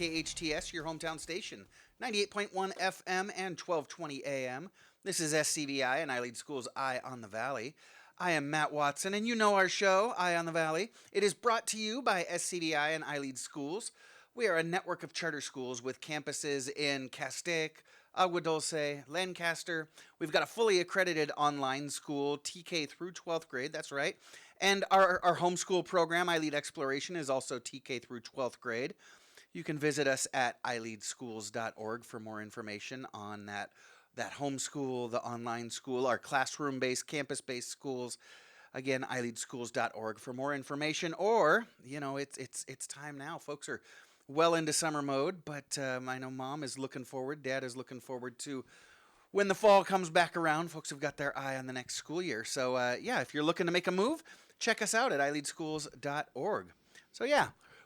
KHTS, your hometown station, 98.1 FM and 1220 AM. This is SCVI and I Lead Schools Eye on the Valley. I am Matt Watson, and you know our show, Eye on the Valley. It is brought to you by SCVI and I Lead Schools. We are a network of charter schools with campuses in Castaic, Agua Dulce, Lancaster. We've got a fully accredited online school, TK through 12th grade, that's right. And our homeschool program, iLead Exploration, is also TK through 12th grade. You can visit us at ileadschools.org for more information on that homeschool, the online school, our classroom-based, campus-based schools. Again, ileadschools.org for more information. Or, it's time now. Folks are well into summer mode, but I know Mom is looking forward, Dad is looking forward to when the fall comes back around. Folks have got their eye on the next school year. So, if you're looking to make a move, check us out at ileadschools.org. So,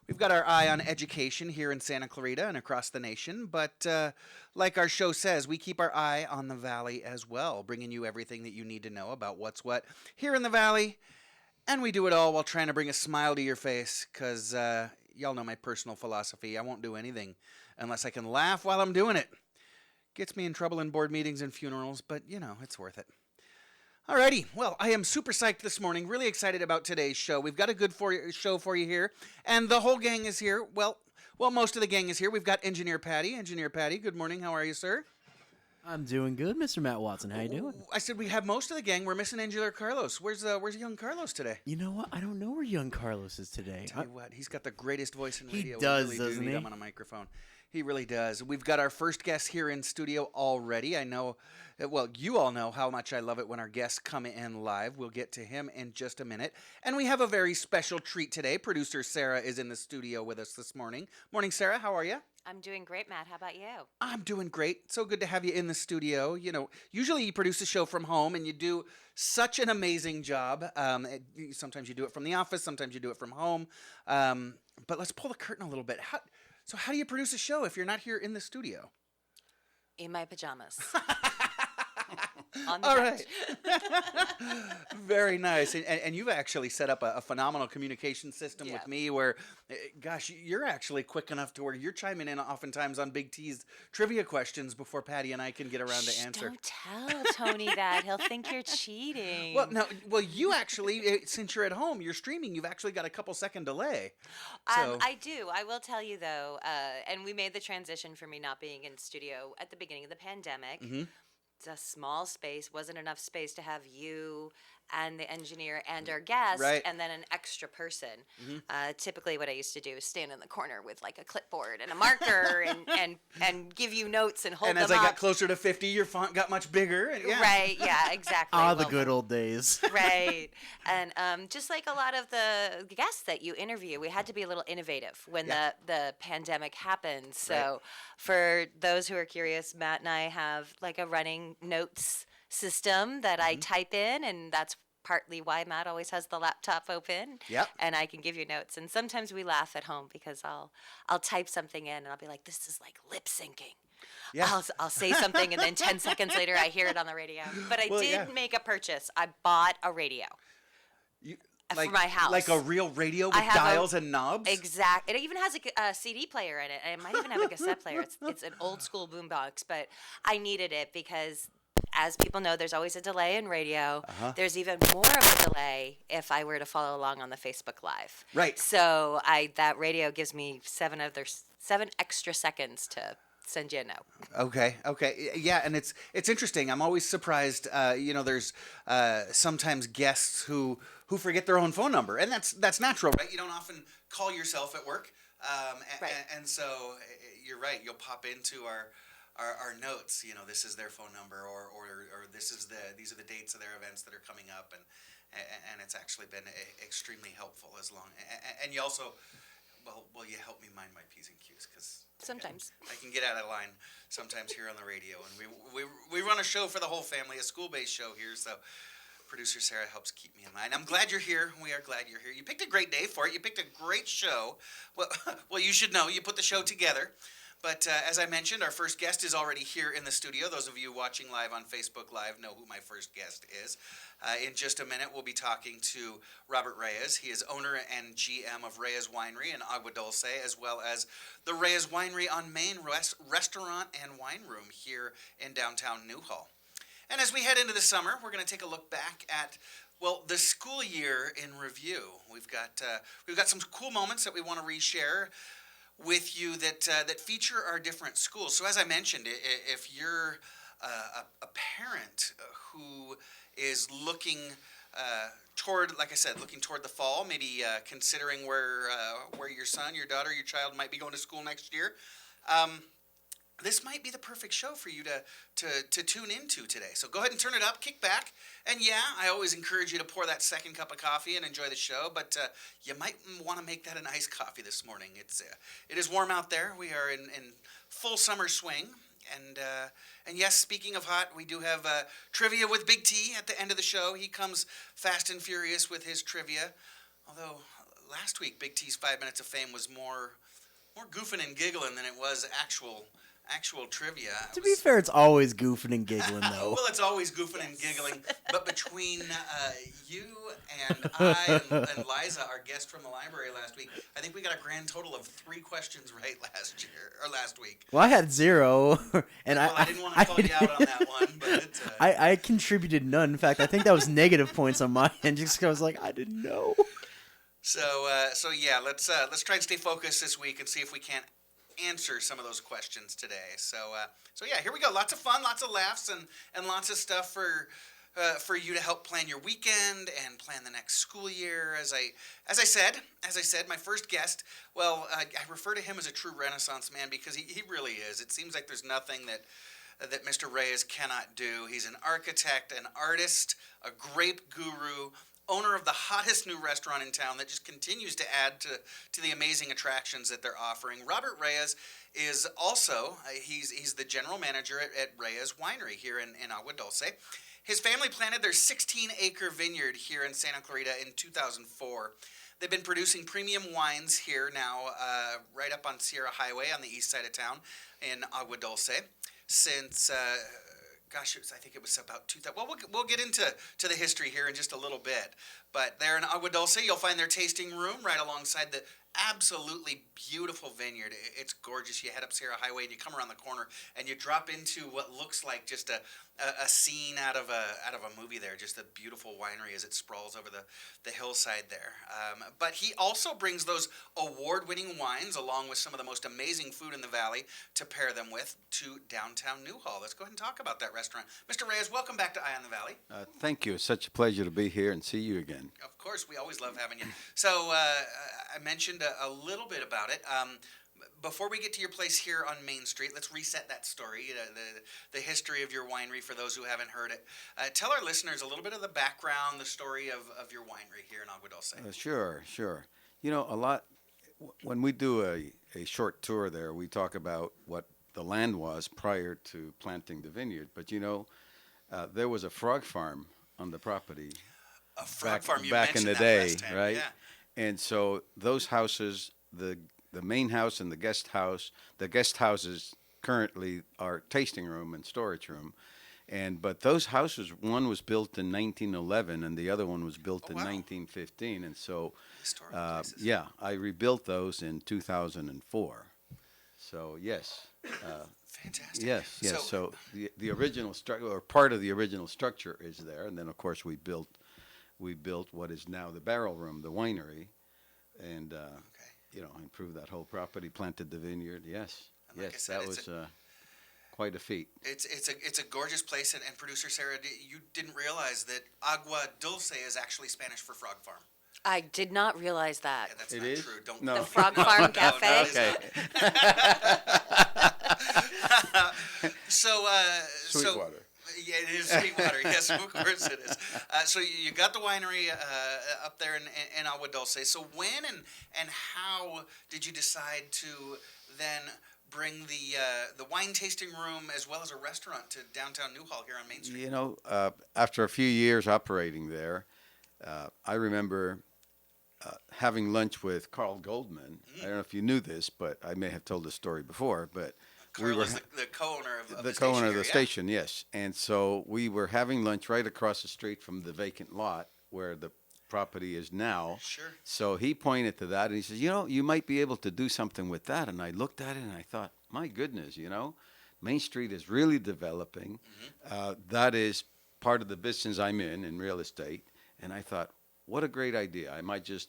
we've got our eye on education here in Santa Clarita and across the nation, but like our show says, we keep our eye on the Valley as well, bringing you everything that you need to know about what's what here in the Valley, and we do it all while trying to bring a smile to your face, because y'all know my personal philosophy. I won't do anything unless I can laugh while I'm doing it. Gets me in trouble in board meetings and funerals, but, it's worth it. Alrighty, well, I am super psyched this morning, really excited about today's show. We've got a good show for you here, and the whole gang is here. Well, most of the gang is here. We've got Engineer Patty. Engineer Patty, good morning. How are you, sir? I'm doing good, Mr. Matt Watson. How you doing? I said we have most of the gang. We're missing Engineer Carlos. Where's young Carlos today? You know what? I don't know where young Carlos is today. Tell you what, he's got the greatest voice in radio. He does, we really doesn't need he? him on a microphone. He really does. We've got our first guest here in studio already. I know, well, you all know how much I love it when our guests come in live. We'll get to him in just a minute. And we have a very special treat today. Producer Sara is in the studio with us this morning. Morning, Sara. How are you? I'm doing great, Matt. How about you? I'm doing great. So good to have you in the studio. Usually you produce a show from home and you do such an amazing job. Sometimes you do it from the office, sometimes you do it from home. But let's pull the curtain a little bit. How do you produce a show if you're not here in the studio? In my pajamas. On the All couch. right. Very nice. And you've actually set up a phenomenal communication system with me where, gosh, you're actually quick enough to where you're chiming in oftentimes on Big T's trivia questions before Patty and I can get around to answer. Don't tell Tony that. He'll think you're cheating. Well, you actually, since you're at home, you're streaming, you've actually got a couple second delay. So. I do. I will tell you, though, and we made the transition for me not being in studio at the beginning of the pandemic. Mm-hmm. It's a small space, wasn't enough space to have you and the engineer and our guest, right. And then an extra person. Mm-hmm. Typically what I used to do is stand in the corner with like a clipboard and a marker and give you notes and hold them up. And as I got closer to 50, your font got much bigger. And, Right, yeah, exactly. The good old days. Right. And just like a lot of the guests that you interview, we had to be a little innovative when the pandemic happened. So for those who are curious, Matt and I have like a running notes system that I type in, and that's partly why Matt always has the laptop open. Yep. And I can give you notes. And sometimes we laugh at home because I'll type something in and I'll be like, this is like lip syncing. Yeah. I'll say something and then 10 seconds later I hear it on the radio. But I did make a purchase. I bought a radio. For my house. Like a real radio with dials and knobs? Exact. It even has a CD player in it. And it might even have a cassette player. It's an old school boombox. But I needed it because, as people know, there's always a delay in radio. There's even more of a delay if I were to follow along on the Facebook Live. Right. So that radio gives me 7 extra seconds to send you a note. Okay. Yeah, and it's interesting. I'm always surprised. There's sometimes guests who forget their own phone number, and that's natural, right? You don't often call yourself at work, and so you're right. You'll pop into our notes. This is their phone number, or these are the dates of their events that are coming up, and it's actually been extremely helpful and you also. Well, you help me mind my P's and Q's because sometimes I can get out of line sometimes here on the radio, and we run a show for the whole family, a school-based show here, so producer Sara helps keep me in mind. I'm glad you're here. We are glad you're here. You picked a great day for it. You picked a great show. Well, you should know. You put the show together. But as I mentioned, our first guest is already here in the studio. Those of you watching live on Facebook Live know who my first guest is. In just a minute, we'll be talking to Robert Reyes. He is owner and GM of Reyes Winery in Agua Dulce, as well as the Reyes Winery on Main restaurant and wine room here in downtown Newhall. And as we head into the summer, we're going to take a look back at the school year in review. We've got some cool moments that we want to reshare with you that feature our different schools. So as I mentioned, if you're a parent who is looking looking toward the fall, maybe considering where your son, your daughter, your child might be going to school next year, this might be the perfect show for you to tune into today. So go ahead and turn it up, kick back, and I always encourage you to pour that second cup of coffee and enjoy the show, but you might want to make that an iced coffee this morning. It is warm out there. We are in full summer swing, and yes, speaking of hot, we do have trivia with Big T at the end of the show. He comes fast and furious with his trivia, although last week Big T's 5 Minutes of Fame was more goofing and giggling than it was actual trivia. To be fair, it's always goofing and giggling, though. Well, it's always goofing and giggling. But between you and I and Liza, our guest from the library last week, I think we got a grand total of 3 questions right last week. Well, I had 0, and I didn't want to call you out on that one, but it's, I contributed none. In fact, I think that was negative points on my end, just because I was like, I didn't know. So let's try and stay focused this week and see if we can't answer some of those questions today. So here we go. Lots of fun, lots of laughs, and lots of stuff for you to help plan your weekend and plan the next school year. As I said, my first guest. Well, I refer to him as a true Renaissance man because he really is. It seems like there's nothing that Mr. Reyes cannot do. He's an architect, an artist, a grape guru, owner of the hottest new restaurant in town that just continues to add to the amazing attractions that they're offering. Robert Reyes is also, he's the general manager at Reyes Winery here in Agua Dulce. His family planted their 16-acre vineyard here in Santa Clarita in 2004. They've been producing premium wines here now, right up on Sierra Highway on the east side of town in Agua Dulce since... I think it was about 2000. Well, we'll get into the history here in just a little bit. But there in Agua Dulce, you'll find their tasting room right alongside the absolutely beautiful vineyard. It's gorgeous. You head up Sierra Highway and you come around the corner and you drop into what looks like just a scene out of a movie there. Just a beautiful winery as it sprawls over the hillside there. But he also brings those award-winning wines along with some of the most amazing food in the valley to pair them with to downtown Newhall. Let's go ahead and talk about that restaurant. Mr. Reyes, welcome back to Eye on the Valley. Thank you. It's such a pleasure to be here and see you again. Of course, we always love having you. So I mentioned a little bit about it. Before we get to your place here on Main Street, let's reset that story, the history of your winery for those who haven't heard it. Tell our listeners a little bit of the background, the story of your winery here in Agua Dulce. Sure. You know, when we do a short tour there, we talk about what the land was prior to planting the vineyard. But, there was a frog farm on the property. A frog farm, you back in mentioned the that day, last time, right? Yeah. And so those houses, the main house and the guest houses currently are tasting room and storage room. But those houses, one was built in 1911 and the other one was built in 1915. And so, I rebuilt those in 2004. So, yes. Fantastic. Yes. So the original structure, or part of the original structure, is there. And then, of course, we built what is now the barrel room, the winery, and improved that whole property, planted the vineyard. Yes, like yes, said, that was quite a feat. It's a gorgeous place, and producer Sara, you didn't realize that Agua Dulce is actually Spanish for frog farm. I did not realize that. Yeah, that's It not is? true. Don't No. The Frog Farm Cafe. Okay. Sweetwater. Yeah, it is Sweetwater. Yes, of course it is. So you got the winery up there in Agua Dulce. So when and how did you decide to then bring the wine tasting room as well as a restaurant to downtown Newhall here on Main Street? After a few years operating there, I remember having lunch with Carl Goldman. I don't know if you knew this, but I may have told this story before. But Carl is the co-owner of the the co-owner station of the here, station, yes. And so we were having lunch right across the street from the vacant lot where the property is now. Sure. So he pointed to that and he says, you might be able to do something with that. And I looked at it and I thought, my goodness, Main Street is really developing. That is part of the business I'm in real estate. And I thought, what a great idea. I might just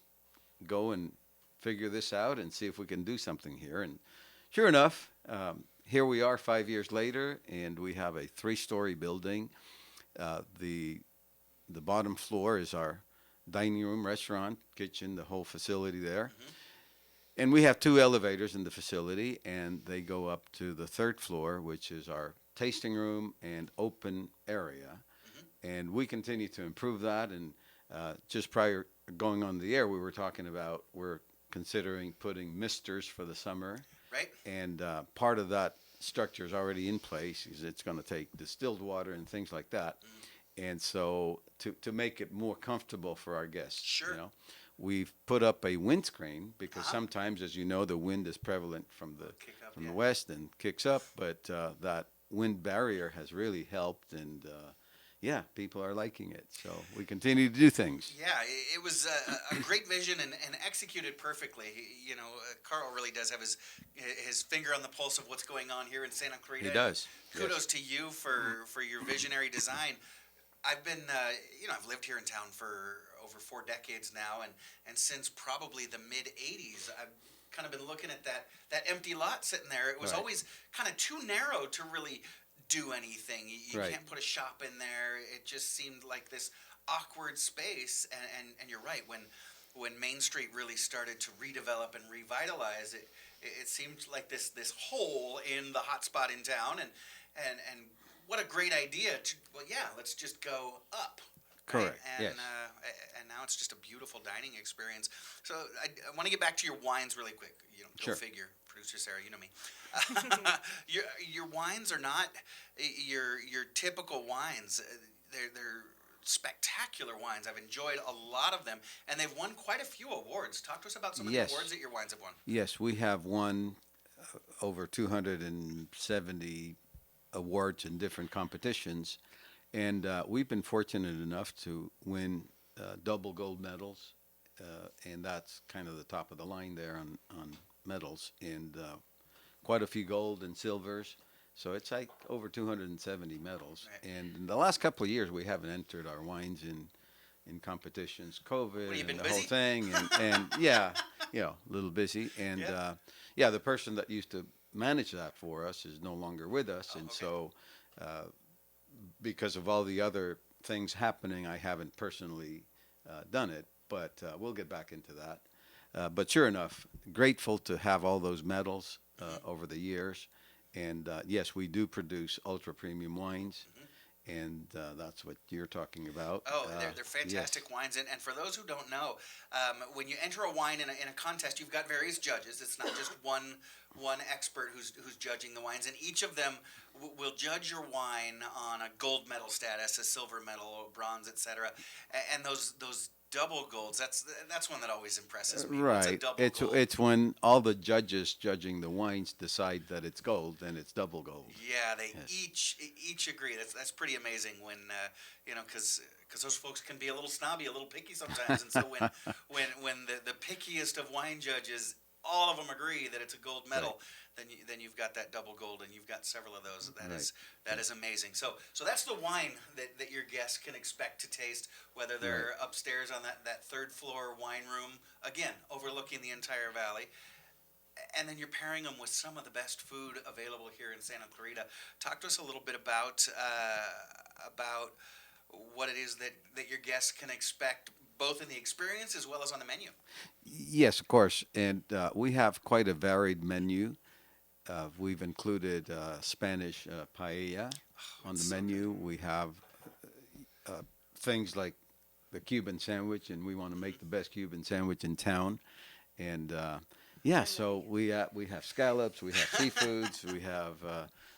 go and figure this out and see if we can do something here. And sure enough, here we are 5 years later, and we have a 3-story building. The bottom floor is our dining room, restaurant, kitchen, the whole facility there. And we have 2 elevators in the facility, and they go up to the 3rd floor, which is our tasting room and open area. And we continue to improve that. And just prior going on the air, we were talking about we're considering putting misters for the summer. Right. And part of that structure is already in place because it's going to take distilled water and things like that. And so to make it more comfortable for our guests, Sure. we've put up a windscreen because sometimes, as you know, the wind is prevalent from the west and kicks up. But that wind barrier has really helped, and people are liking it. So we continue to do things. Yeah, it was a great vision and executed perfectly. Carl really does have his finger on the pulse of what's going on here in Santa Clarita. He does. Kudos to you for your visionary design. I've been, I've lived here in town for over 4 decades now, and since probably the mid '80s, I've kind of been looking at that empty lot sitting there. It was Right. always kind of too narrow to really do anything. You Right. can't put a shop in there. It just seemed like this awkward space. And you're right. When Main Street really started to redevelop and revitalize, it seemed like this hole in the hot spot in town. And what a great idea! Let's just go up. Correct. Right? Yes. And now it's just a beautiful dining experience. So I want to get back to your wines really quick. Go Sure. figure. Producer Sara, you know me. Your wines are not your typical wines. They're spectacular wines. I've enjoyed a lot of them, and they've won quite a few awards. Talk to us about some of the Yes. awards that your wines have won. Yes, we have won over 270 awards in different competitions, and we've been fortunate enough to win double gold medals, and that's kind of the top of the line there on medals, and quite a few gold and silvers. So it's like over 270 medals. Right. And in the last couple of years, we haven't entered our wines in competitions, COVID Well, you've been and the whole busy. thing, and a little busy. And the person that used to manage that for us is no longer with us, Oh, and okay. so because of all the other things happening, I haven't personally done it. But we'll get back into that. But sure enough, grateful to have all those medals over the years. And yes, we do produce ultra premium wines, and that's what you're talking about. Oh, they're fantastic wines. And for those who don't know, when you enter a wine in a contest, you've got various judges. It's not just one expert who's judging the wines, and each of them will judge your wine on a gold medal status, a silver medal, bronze, etc. And those double golds, that's one that always impresses me. What's a Right. double It's gold? it's when all the judges judging the wines decide that it's gold, then it's double gold. Yeah, they Yes. each agree. That's pretty amazing when because those folks can be a little snobby, a little picky sometimes, and so when the pickiest of wine judges, all of them agree that it's a gold medal, then you've got that double gold, and you've got several of those. That is amazing. So that's the wine that your guests can expect to taste, whether they're upstairs on that 3rd floor wine room, again overlooking the entire valley. And then you're pairing them with some of the best food available here in Santa Clarita. Talk to us a little bit about what it is that your guests can expect, both in the experience as well as on the menu. Yes, of course. And we have quite a varied menu. We've included Spanish paella on the menu. We have things like the Cuban sandwich, and we want to make the best Cuban sandwich in town. And so we have scallops, we have seafoods, we have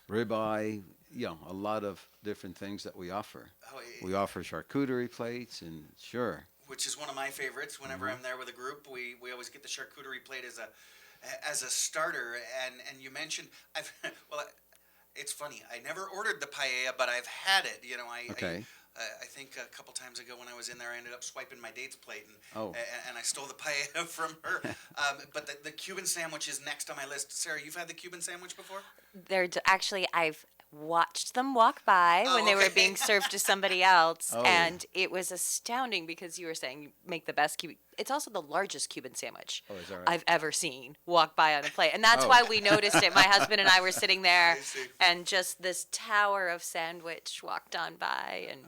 ribeye. A lot of different things that we offer. Oh, We offer charcuterie plates, and sure. which is one of my favorites. Whenever I'm there with a group, we always get the charcuterie plate as a starter. And you mentioned it's funny. I never ordered the paella, but I've had it. You know, I think a couple times ago when I was in there, I ended up swiping my date's plate, and I stole the paella from her. But the Cuban sandwich is next on my list. Sarah, you've had the Cuban sandwich before? Actually, I've watched them walk by when they were being served to somebody else, and it was astounding because you were saying you make the best Cuban. It's also the largest Cuban sandwich I've ever seen walk by on a plate, and that's why we noticed it. My husband and I were sitting there, and just this tower of sandwich walked on by, and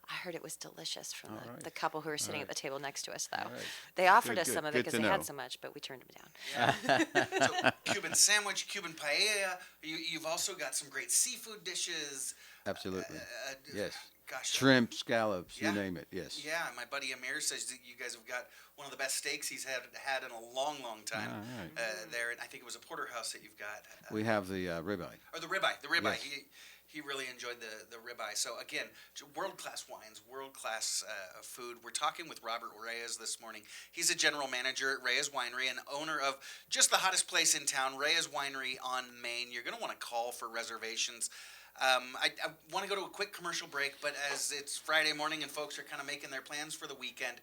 I heard it was delicious from the couple who were sitting at the table next to us, though. They offered us some of it because they had so much, but we turned them down. Yeah. So Cuban sandwich, Cuban paella. You've also got some great seafood dishes. Absolutely. Yes. Gosh. Shrimp, scallops, you name it. Yes. Yeah, my buddy Amir says that you guys have got one of the best steaks he's had in a long, long time. There, and I think it was a porterhouse that you've got. We have the ribeye. Or the ribeye. Yes. He really enjoyed the ribeye. So again, world-class wines, world-class food. We're talking with Robert Reyes this morning. He's a general manager at Reyes Winery and owner of just the hottest place in town, Reyes Winery on Main. You're going to want to call for reservations. I want to go to a quick commercial break, but as it's Friday morning and folks are kind of making their plans for the weekend,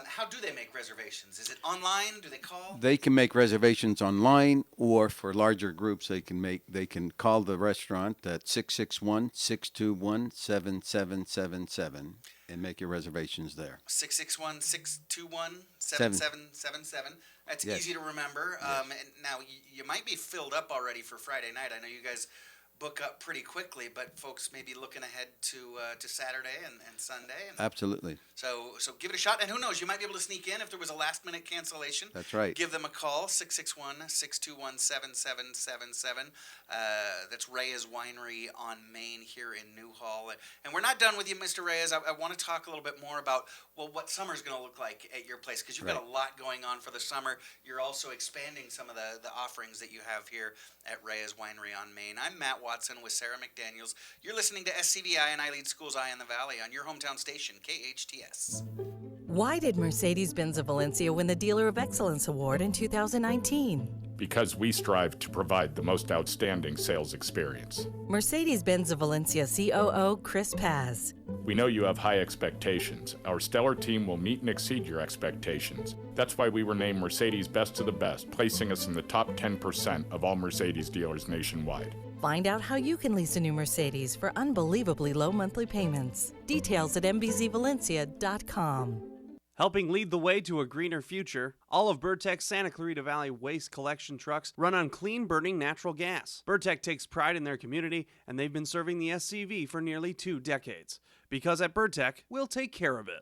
how do they make reservations? Is it online? Do they call? They can make reservations online, or for larger groups, they can call the restaurant at 661-621-7777 and make your reservations there. 661-621-7777. That's easy to remember. And now you might be filled up already for Friday night. I know you guys book up pretty quickly, but folks may be looking ahead to Saturday and Sunday. Absolutely. So give it a shot, and who knows, you might be able to sneak in if there was a last-minute cancellation. That's right. Give them a call, 661-621-7777. That's Reyes Winery on Main here in Newhall. And we're not done with you, Mr. Reyes. I want to talk a little bit more about, what summer's going to look like at your place, because you've got a lot going on for the summer. You're also expanding some of the offerings that you have here at Reyes Winery on Main. I'm Matt Watson with Sara McDaniels. You're listening to SCVI and I Lead Schools Eye on the Valley on your hometown station, KHTS. Why did Mercedes-Benz of Valencia win the Dealer of Excellence Award in 2019? Because we strive to provide the most outstanding sales experience. Mercedes-Benz of Valencia COO Chris Paz. We know you have high expectations. Our stellar team will meet and exceed your expectations. That's why we were named Mercedes Best of the Best, placing us in the top 10% of all Mercedes dealers nationwide. Find out how you can lease a new Mercedes for unbelievably low monthly payments. Details at mbzvalencia.com. Helping lead the way to a greener future, all of Burtek's Santa Clarita Valley waste collection trucks run on clean-burning natural gas. Burtek takes pride in their community, and they've been serving the SCV for nearly 2 decades. Because at Burtek, we'll take care of it.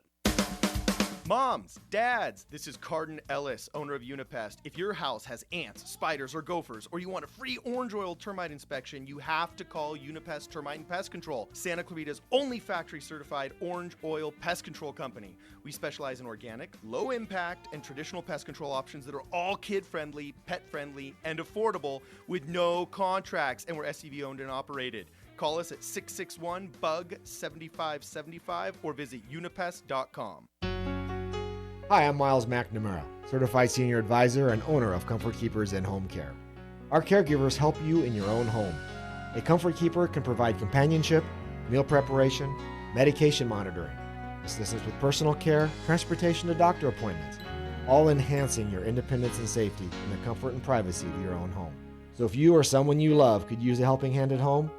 Moms, dads, this is Cardin Ellis, owner of Unipest. If your house has ants, spiders, or gophers, or you want a free orange oil termite inspection, you have to call Unipest Termite and Pest Control, Santa Clarita's only factory-certified orange oil pest control company. We specialize in organic, low-impact, and traditional pest control options that are all kid-friendly, pet-friendly, and affordable with no contracts, and we're SCV-owned and operated. Call us at 661-BUG-7575 or visit unipest.com. Hi, I'm Miles McNamara, Certified Senior Advisor and owner of Comfort Keepers in Home Care. Our caregivers help you in your own home. A Comfort Keeper can provide companionship, meal preparation, medication monitoring, assistance with personal care, transportation to doctor appointments, all enhancing your independence and safety in the comfort and privacy of your own home. So if you or someone you love could use a helping hand at home,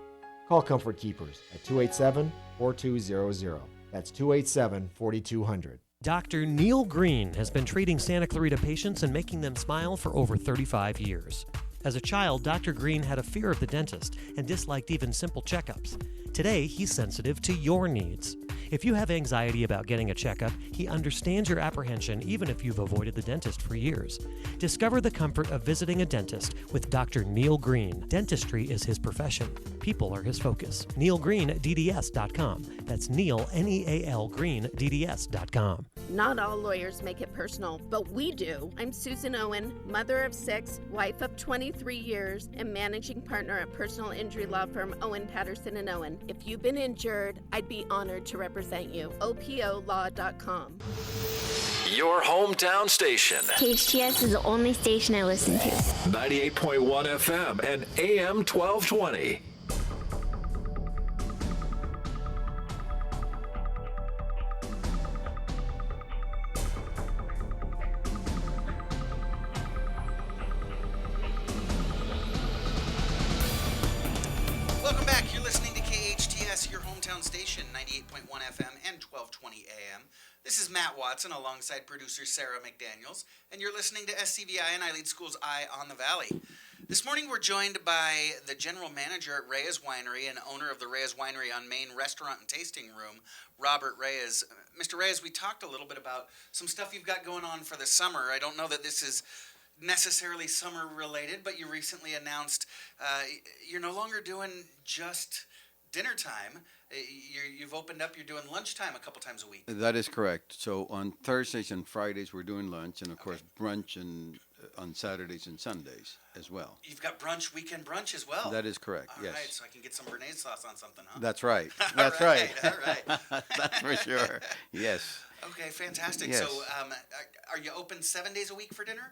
call Comfort Keepers at 287-4200. That's 287-4200. Dr. Neil Green has been treating Santa Clarita patients and making them smile for over 35 years. As a child, Dr. Green had a fear of the dentist and disliked even simple checkups. Today, he's sensitive to your needs. If you have anxiety about getting a checkup, he understands your apprehension even if you've avoided the dentist for years. Discover the comfort of visiting a dentist with Dr. Neil Green. Dentistry is his profession. People are his focus. NeilGreenDDS.com. That's Neil, Neal Green, DDS.com. Not all lawyers make it personal, but we do. I'm Susan Owen, mother of 6, wife of 23 years, and managing partner at personal injury law firm Owen, Patterson & Owen. If you've been injured, I'd be honored to represent you. OPOlaw.com. Your hometown station. KHTS is the only station I listen to. 98.1 FM and AM 1220. Welcome back. You're listening to KHTS, your hometown station, 98.1 FM and 1220 AM. This is Matt Watson alongside producer Sara McDaniels, and you're listening to SCVI and iLead School's Eye on the Valley. This morning we're joined by the general manager at Reyes Winery and owner of the Reyes Winery on Main restaurant and tasting room, Robert Reyes. Mr. Reyes, we talked a little bit about some stuff you've got going on for the summer. I don't know that this is necessarily summer related, but you recently announced you're no longer doing just dinner time. You've opened up, you're doing lunchtime a couple times a week. That is correct. So on Thursdays and Fridays, we're doing lunch, and of course, brunch and on Saturdays and Sundays as well. You've got brunch, weekend brunch as well. That is correct, All yes. right, so I can get some béarnaise sauce on something, huh? That's right. That's right. All right. That's for sure. Yes. Okay, fantastic. Yes. So are you open 7 days a week for dinner?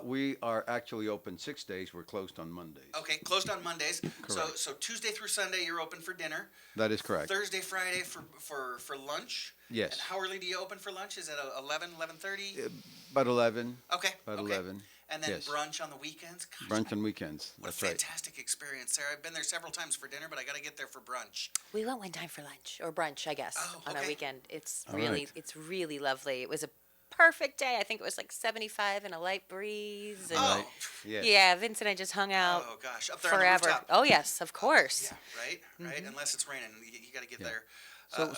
We are actually open 6 days. We're closed on Mondays. Okay, closed on Mondays. Correct. So Tuesday through Sunday you're open for dinner. That is correct. Thursday, Friday for lunch. Yes. And how early do you open for lunch? Is it 11, 11:30? About 11. Okay. About okay. 11. And then yes. brunch on the weekends? Gosh, Brunch on weekends. what That's a right. fantastic experience, Sarah. I've been there several times for dinner, but I got to get there for brunch. We went one time for lunch or brunch, I guess, Oh, on okay. a weekend. It's All really, right. it's really lovely. It was a perfect day. I think it was like 75 and a light breeze. And Oh, Yes. yeah, Vince and I just hung out oh gosh, up there on forever. the rooftop. Oh yes, of course. Yeah, right. Unless it's raining, you got to get Yeah. there.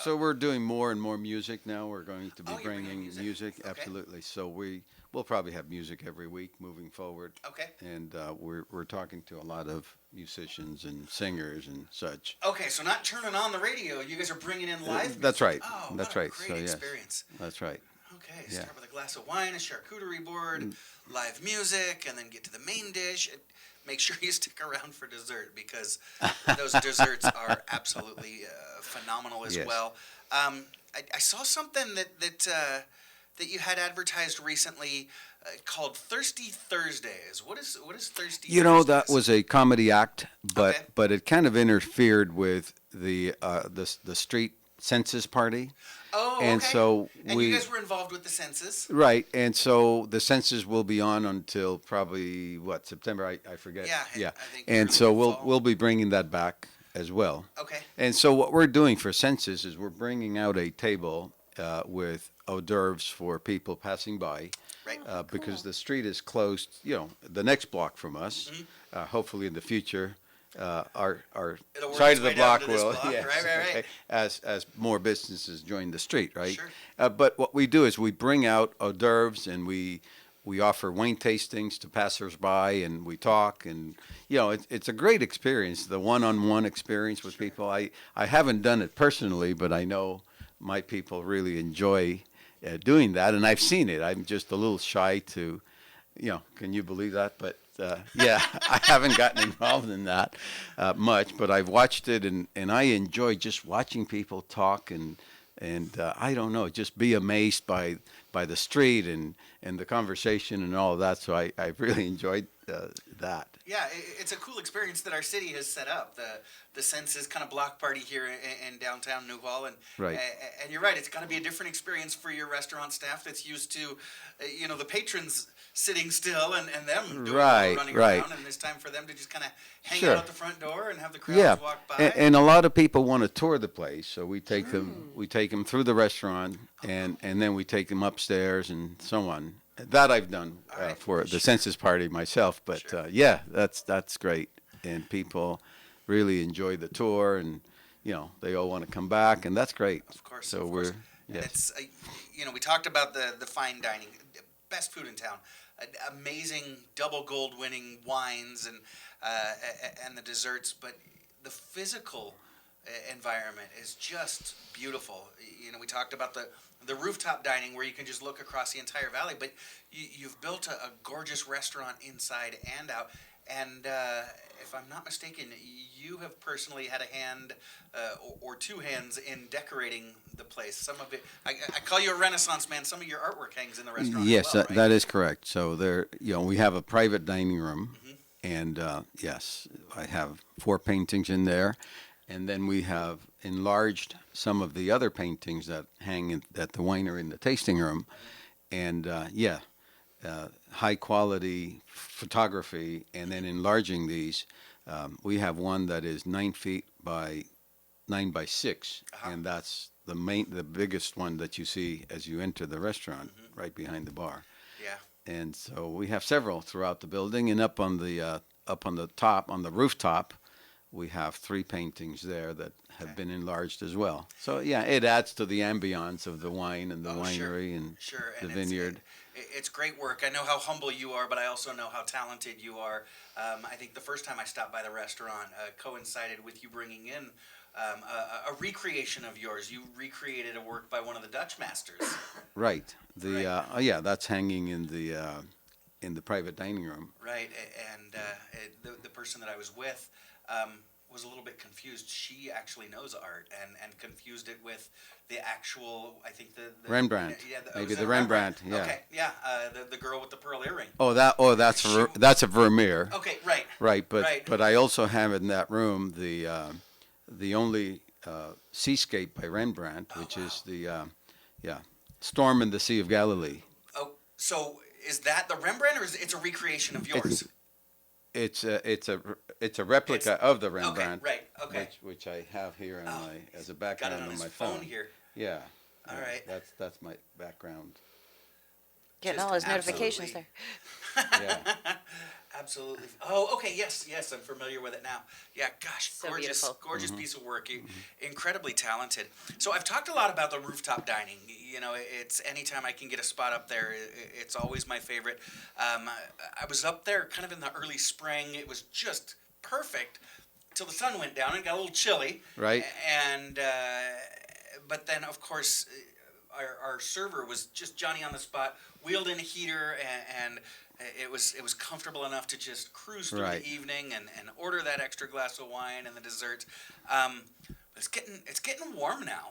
So we're doing more and more music now. We're going to be Oh, you're bringing bringing music? Okay. absolutely. So we'll probably have music every week moving forward. Okay. And we're talking to a lot of musicians and singers and such. Okay, so not turning on the radio. You guys are bringing in live. That's right. Oh, That's what right. A great So yes, experience. that's right. Okay, Yeah. start with a glass of wine, a charcuterie board, live music, and then get to the main dish. And make sure you stick around for dessert because those desserts are absolutely phenomenal as Yes. well. I saw something that you had advertised recently called Thirsty Thursdays. What is Thirsty? You know, that Thursdays? was a comedy act, but Okay. but it kind of interfered with the street census party. Oh, and okay. so and we you guys were involved with the census. right, and so the census will be on until probably September. I forget. Yeah, yeah. I think And early so we'll fall. we'll be bringing that back as well. Okay. And so what we're doing for census is we're bringing out a table with hors d'oeuvres for people passing by. Right. Because the street is closed, the next block from us. Mm-hmm. Hopefully in the future, our It'll work side its of the way down block to this will, block. yes, Right. as more businesses join the street, right? Sure. But what we do is we bring out hors d'oeuvres and we offer wine tastings to passersby and we talk and it's a great experience, the one-on-one experience with people. I haven't done it personally, but I know my people really enjoy doing that, and I've seen it. I'm just a little shy to, can you believe that? But yeah, I haven't gotten involved in that much, but I've watched it, and I enjoy just watching people talk and I don't know, just be amazed by the street and the conversation and all of that. So I really enjoyed that. Yeah, it's a cool experience that our city has set up. The census kind of block party here in downtown New Hall, and Right. And you're right. It's got to be a different experience for your restaurant staff that's used to, the patrons sitting still and them doing Right, running right. around, and it's time for them to just kind of hang Sure. out at the front door and have the crowds Yeah, walk by. and a lot of people want to tour the place, so we take them through the restaurant, and then we take them upstairs and so on. That I've done right. for the census party myself, but Sure. yeah, that's great, and people really enjoy the tour, and they all want to come back, and that's great. Of course. So of course. we're And yes. it's we talked about the fine dining, best food in town, amazing double gold winning wines and the desserts, but the physical environment is just beautiful. You know, we talked about the rooftop dining where you can just look across the entire valley, but you've built a gorgeous restaurant inside and out. And if I'm not mistaken, you have personally had a hand or two hands in decorating the place. Some of it, I call you a Renaissance man. Some of your artwork hangs in the restaurant. Yes, as well, right? that is correct. So there, we have a private dining room, and yes, I have 4 paintings in there, and then we have enlarged some of the other paintings that hang at the winery in the tasting room, and high quality photography, and then enlarging these. We have one that is 9 feet by 9 by 6, and that's the biggest one that you see as you enter the restaurant, right behind the bar. Yeah. And so we have several throughout the building, and up on the top, on the rooftop, we have 3 paintings there that have been enlarged as well. So yeah, it adds to the ambiance of the wine and the winery and the vineyard. It's great work. I know how humble you are, but I also know how talented you are. I think the first time I stopped by the restaurant coincided with you bringing in a recreation of yours. You recreated a work by one of the Dutch masters. Right. That's hanging in the private dining room. Right, and the person that I was with was a little bit confused. She actually knows art and confused it with the actual, I think the Rembrandt. Maybe the Rembrandt. Yeah. Okay, yeah, the girl with the pearl earring. That's a Vermeer. Okay, right. Right, but I also have in that room the only seascape by Rembrandt, which is the Storm in the Sea of Galilee. Oh, so is that the Rembrandt, or it's a recreation of yours? It's a replica of the Rembrandt. Okay, right. Okay. Which I have here as a background on my phone. Here. Yeah. All right. That's my background. Getting all his notifications there. Yeah. Absolutely. Oh, okay. Yes, I'm familiar with it now. Yeah, gosh, So gorgeous, beautiful. gorgeous piece of work. Incredibly talented. So I've talked a lot about the rooftop dining. You know, it's anytime I can get a spot up there, it's always my favorite. I was up there kind of in the early spring. It was just perfect till the sun went down and got a little chilly. Right. And but then of course our server was just Johnny on the spot, wheeled in a heater, and it was comfortable enough to just cruise through the evening and order that extra glass of wine and the dessert. It's getting warm now.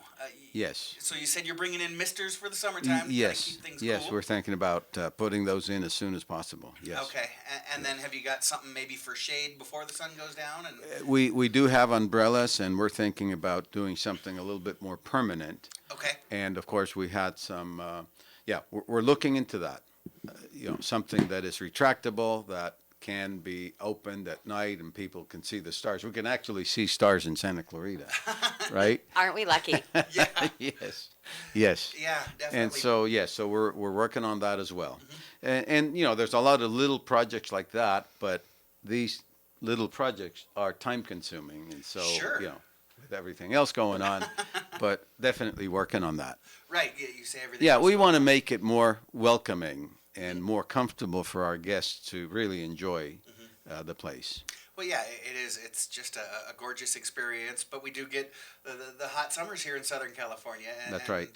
Yes. So you said you're bringing in misters for the summertime. Yes. To keep things Yes, cool? we're thinking about putting those in as soon as possible. Yes. Okay, and then have you got something maybe for shade before the sun goes down? And We do have umbrellas, and we're thinking about doing something a little bit more permanent. okay. And of course, we had some. We're looking into that. Something that is retractable, that can be opened at night, and people can see the stars. We can actually see stars in Santa Clarita, right? Aren't we lucky? Yeah. Yes. Yeah, definitely. And so we're working on that as well. And there's a lot of little projects like that, but these little projects are time consuming, and so Sure. with everything else going on, but definitely working on that. Right. You say everything. Yeah, else we goes want to on. make it more welcoming and more comfortable for our guests to really enjoy the place. Well, yeah, it is. It's just a gorgeous experience. But we do get the hot summers here in Southern California. That's right.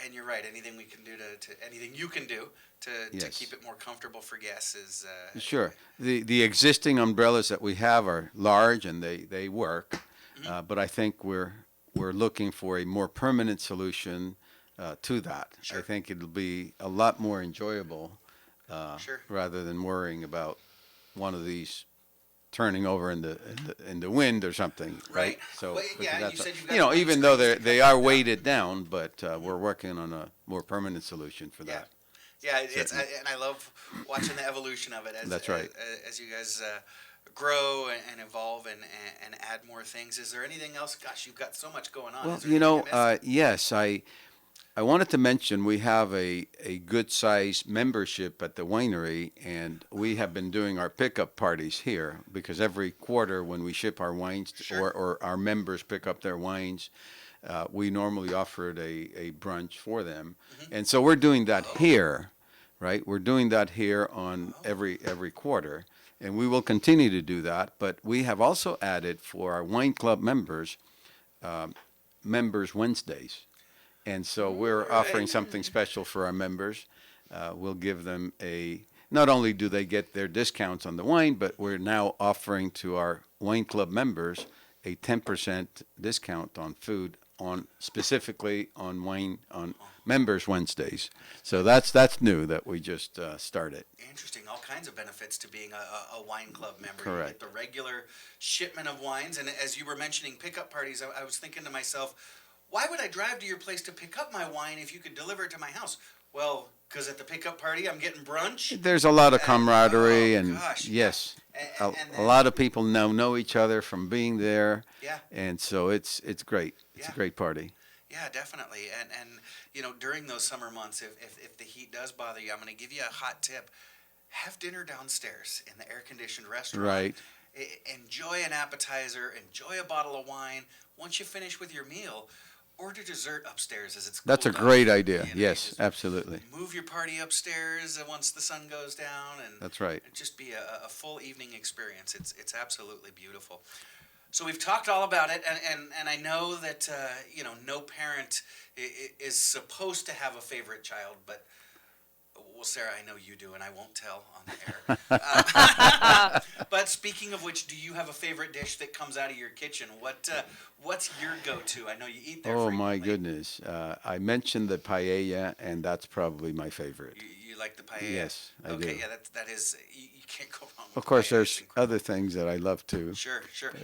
And you're right. Anything we can do to anything you can do to Yes. keep it more comfortable for guests is Sure. The existing umbrellas that we have are large and they work, but I think we're looking for a more permanent solution to that. Sure. I think it'll be a lot more enjoyable Sure. rather than worrying about one of these turning over in the wind or something, right? So Well, because yeah, you that's said you've got some even though screens. they are weighted down, but we're working on a more permanent solution for that. Yeah, it's Certainly. and I love watching the evolution of it as That's right. as you guys grow and evolve and add more things. Is there anything else? Gosh, you've got so much going on. Well, Is there anything I missed? yes, I wanted to mention we have a good size membership at the winery, and we have been doing our pickup parties here because every quarter when we ship our wines Sure. or our members pick up their wines, we normally offered a brunch for them, and so we're doing that here, right? We're doing that here on every quarter, And we will continue to do that. But we have also added for our wine club members, Members Wednesdays. And so we're offering something special for our members. We'll give them not only do they get their discounts on the wine, but we're now offering to our wine club members a 10% discount on food, specifically on wine on Members Wednesdays. So that's new that we just started. Interesting. All kinds of benefits to being a wine club member. Correct. You get the regular shipment of wines, and as you were mentioning pickup parties, I was thinking to myself, why would I drive to your place to pick up my wine if you could deliver it to my house? Well, because at the pickup party, I'm getting brunch. There's a lot of camaraderie, and gosh, yes, and a lot of people know each other from being there. Yeah. And so it's great. It's a great party. Yeah, definitely. And you know, during those summer months, if the heat does bother you, I'm going to give you a hot tip. Have dinner downstairs in the air-conditioned restaurant. Right. Enjoy an appetizer. Enjoy a bottle of wine. Once you finish with your meal, order dessert upstairs as it's That's a cooled great off. idea. You know, Yes, absolutely. Move your party upstairs once the sun goes down, and That's right. it'd just be a full evening experience. It's absolutely beautiful. So we've talked all about it, and I know that you know, no parent is supposed to have a favorite child, but well, Sarah, I know you do, and I won't tell on the air. But speaking of which, do you have a favorite dish that comes out of your kitchen? What's your go-to? I know you eat there. Oh my goodness! I mentioned the paella, and that's probably my favorite. You like the paella? Yes, I do. Okay, yeah, that is, you can't go wrong with Of course, paella. there's other things that I love too. Sure.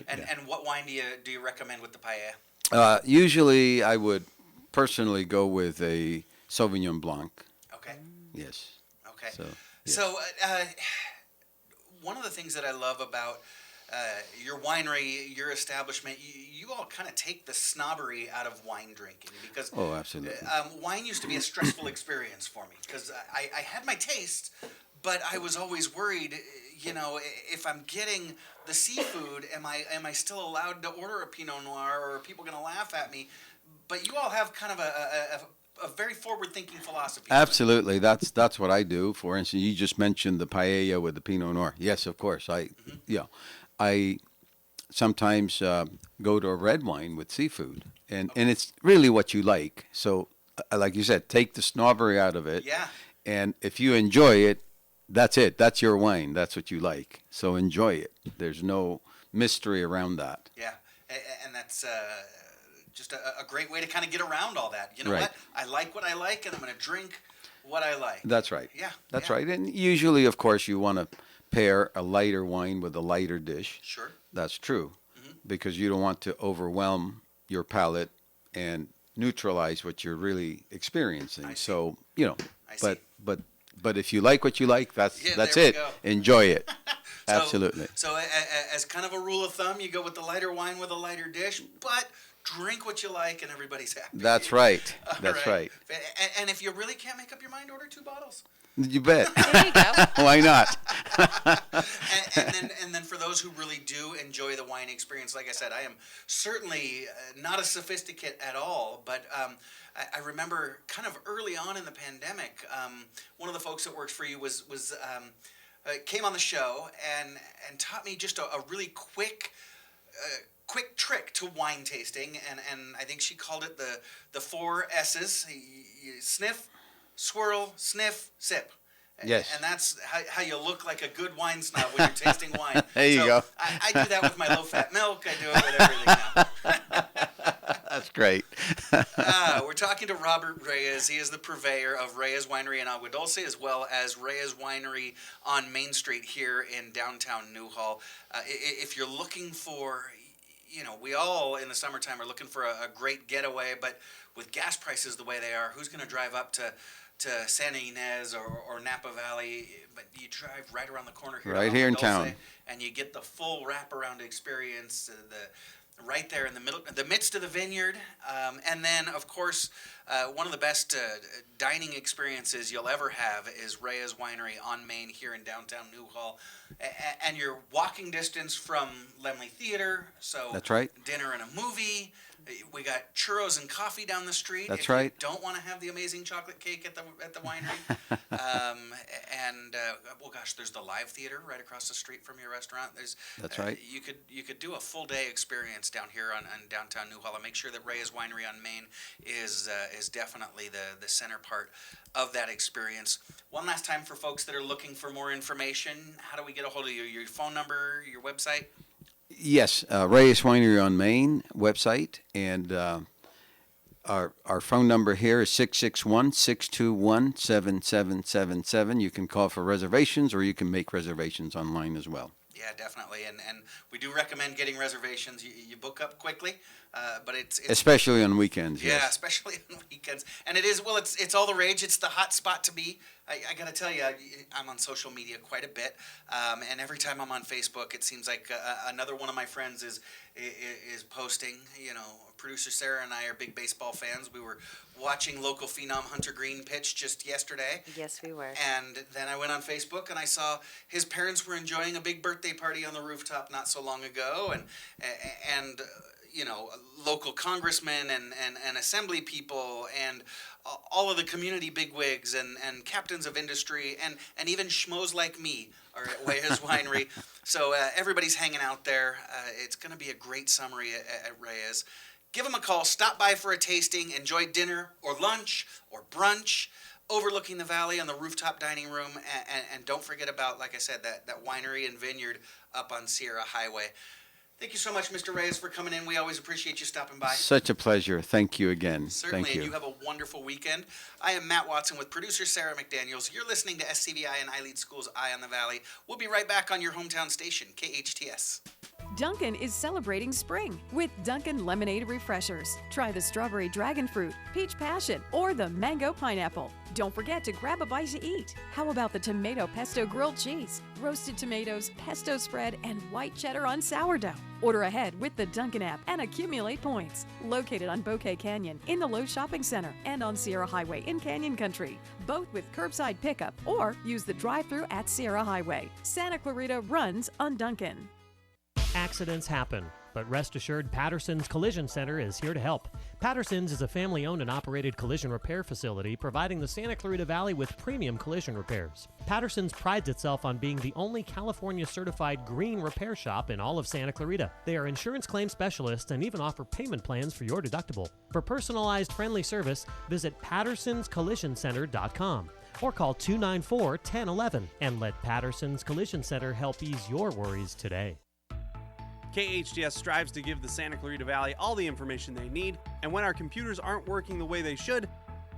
And what wine do you recommend with the paella? Usually, I would personally go with a Sauvignon Blanc. Okay. Yes. Okay. So, So, one of the things that I love about your winery, your establishment, you all kind of take the snobbery out of wine drinking because Oh, absolutely. Wine used to be a stressful experience for me because I had my taste, but I was always worried, you know, if I'm getting the seafood, am I still allowed to order a Pinot Noir, or are people going to laugh at me? But you all have kind of a very forward-thinking philosophy. Absolutely, that's what I do. For instance, you just mentioned the paella with the Pinot Noir. Yes, of course. I sometimes go to a red wine with seafood, and it's really what you like. So, like you said, take the snobbery out of it. Yeah. And if you enjoy it, that's it. That's your wine. That's what you like. So enjoy it. There's no mystery around that. Yeah, and that's just a great way to kind of get around all that. You know Right. what? I like what I like, and I'm going to drink what I like. That's right. Yeah. That's right. And usually, of course, you want to pair a lighter wine with a lighter dish. Sure. That's true. Because you don't want to overwhelm your palate and neutralize what you're really experiencing. So, you know, but if you like what you like, that's there we it. go. Enjoy it. Absolutely. So as kind of a rule of thumb, you go with the lighter wine with a lighter dish, but drink what you like, and everybody's happy. That's right. All That's right. And if you really can't make up your mind, order 2 bottles. You bet. There you go. Why not? and then for those who really do enjoy the wine experience, like I said, I am certainly not a sophisticate at all, but I remember kind of early on in the pandemic, one of the folks that works for you was came on the show and taught me just a really quick trick to wine tasting, and I think she called it the 4 S's. You sniff, swirl, sniff, sip. Yes. And that's how you look like a good wine snob when you're tasting wine. There you go. I do that with my low-fat milk. I do it with everything now. That's great. We're talking to Robert Reyes. He is the purveyor of Reyes Winery in Agua Dulce, as well as Reyes Winery on Main Street here in downtown Newhall. If you're looking for, you know, we all in the summertime are looking for a great getaway, but with gas prices the way they are, who's going to drive up to Santa Ynez or Napa Valley? But you drive right around the corner here. Right here in town. And you get the full wraparound experience, right there in the midst of the vineyard. And then, of course, one of the best dining experiences you'll ever have is Reyes Winery on Main here in downtown Newhall. And you're walking distance from Lemley Theater, so That's right. dinner and a movie. We got churros and coffee down the street. That's if right. You don't want to have the amazing chocolate cake at the winery. Well, gosh, there's the live theater right across the street from your restaurant. That's right. You could do a full day experience down here on downtown New Holland. Make sure that Reyes Winery on Main is definitely the center part of that experience. One last time for folks that are looking for more information, how do we get a hold of you? Your phone number, your website? Yes, Reyes Winery on Main website, and our phone number here is 661-621-7777. You can call for reservations, or you can make reservations online as well. Yeah, definitely, and we do recommend getting reservations. You book up quickly, but it's especially on weekends. Yeah, yes. especially on weekends, and it's all the rage. It's the hot spot to be. I got to tell you, I'm on social media quite a bit, and every time I'm on Facebook, it seems like another one of my friends is posting. You know, producer Sara and I are big baseball fans. We were watching local phenom Hunter Green pitch just yesterday. Yes, we were. And then I went on Facebook and I saw his parents were enjoying a big birthday party on the rooftop not so long ago, and you know, local congressmen and assembly people and all of the community bigwigs and captains of industry and even schmoes like me are at Reyes Winery. So everybody's hanging out there. It's going to be a great summer at Reyes. Give them a call. Stop by for a tasting. Enjoy dinner or lunch or brunch overlooking the valley on the rooftop dining room. And don't forget about, like I said, that winery and vineyard up on Sierra Highway. Thank you so much, Mr. Reyes, for coming in. We always appreciate you stopping by. Such a pleasure. Thank you again. Certainly, Thank you. And you have a wonderful weekend. I am Matt Watson with producer Sara McDaniels. You're listening to SCVI and iLead School's Eye on the Valley. We'll be right back on your hometown station, KHTS. Dunkin' is celebrating spring with Dunkin' Lemonade Refreshers. Try the strawberry dragon fruit, peach passion, or the mango pineapple. Don't forget to grab a bite to eat. How about the tomato pesto grilled cheese, roasted tomatoes, pesto spread, and white cheddar on sourdough? Order ahead with the Dunkin' app and accumulate points. Located on Bouquet Canyon in the Lowe's Shopping Center and on Sierra Highway in Canyon Country. Both with curbside pickup or use the drive-thru at Sierra Highway. Santa Clarita runs on Dunkin'. Accidents happen, but rest assured Patterson's Collision Center is here to help. Patterson's is a family-owned and operated collision repair facility providing the Santa Clarita Valley with premium collision repairs. Patterson's prides itself on being the only California-certified green repair shop in all of Santa Clarita. They are insurance claim specialists and even offer payment plans for your deductible. For personalized, friendly service, visit pattersonscollisioncenter.com or call 294-1011 and let Patterson's Collision Center help ease your worries today. KHTS strives to give the Santa Clarita Valley all the information they need, and when our computers aren't working the way they should,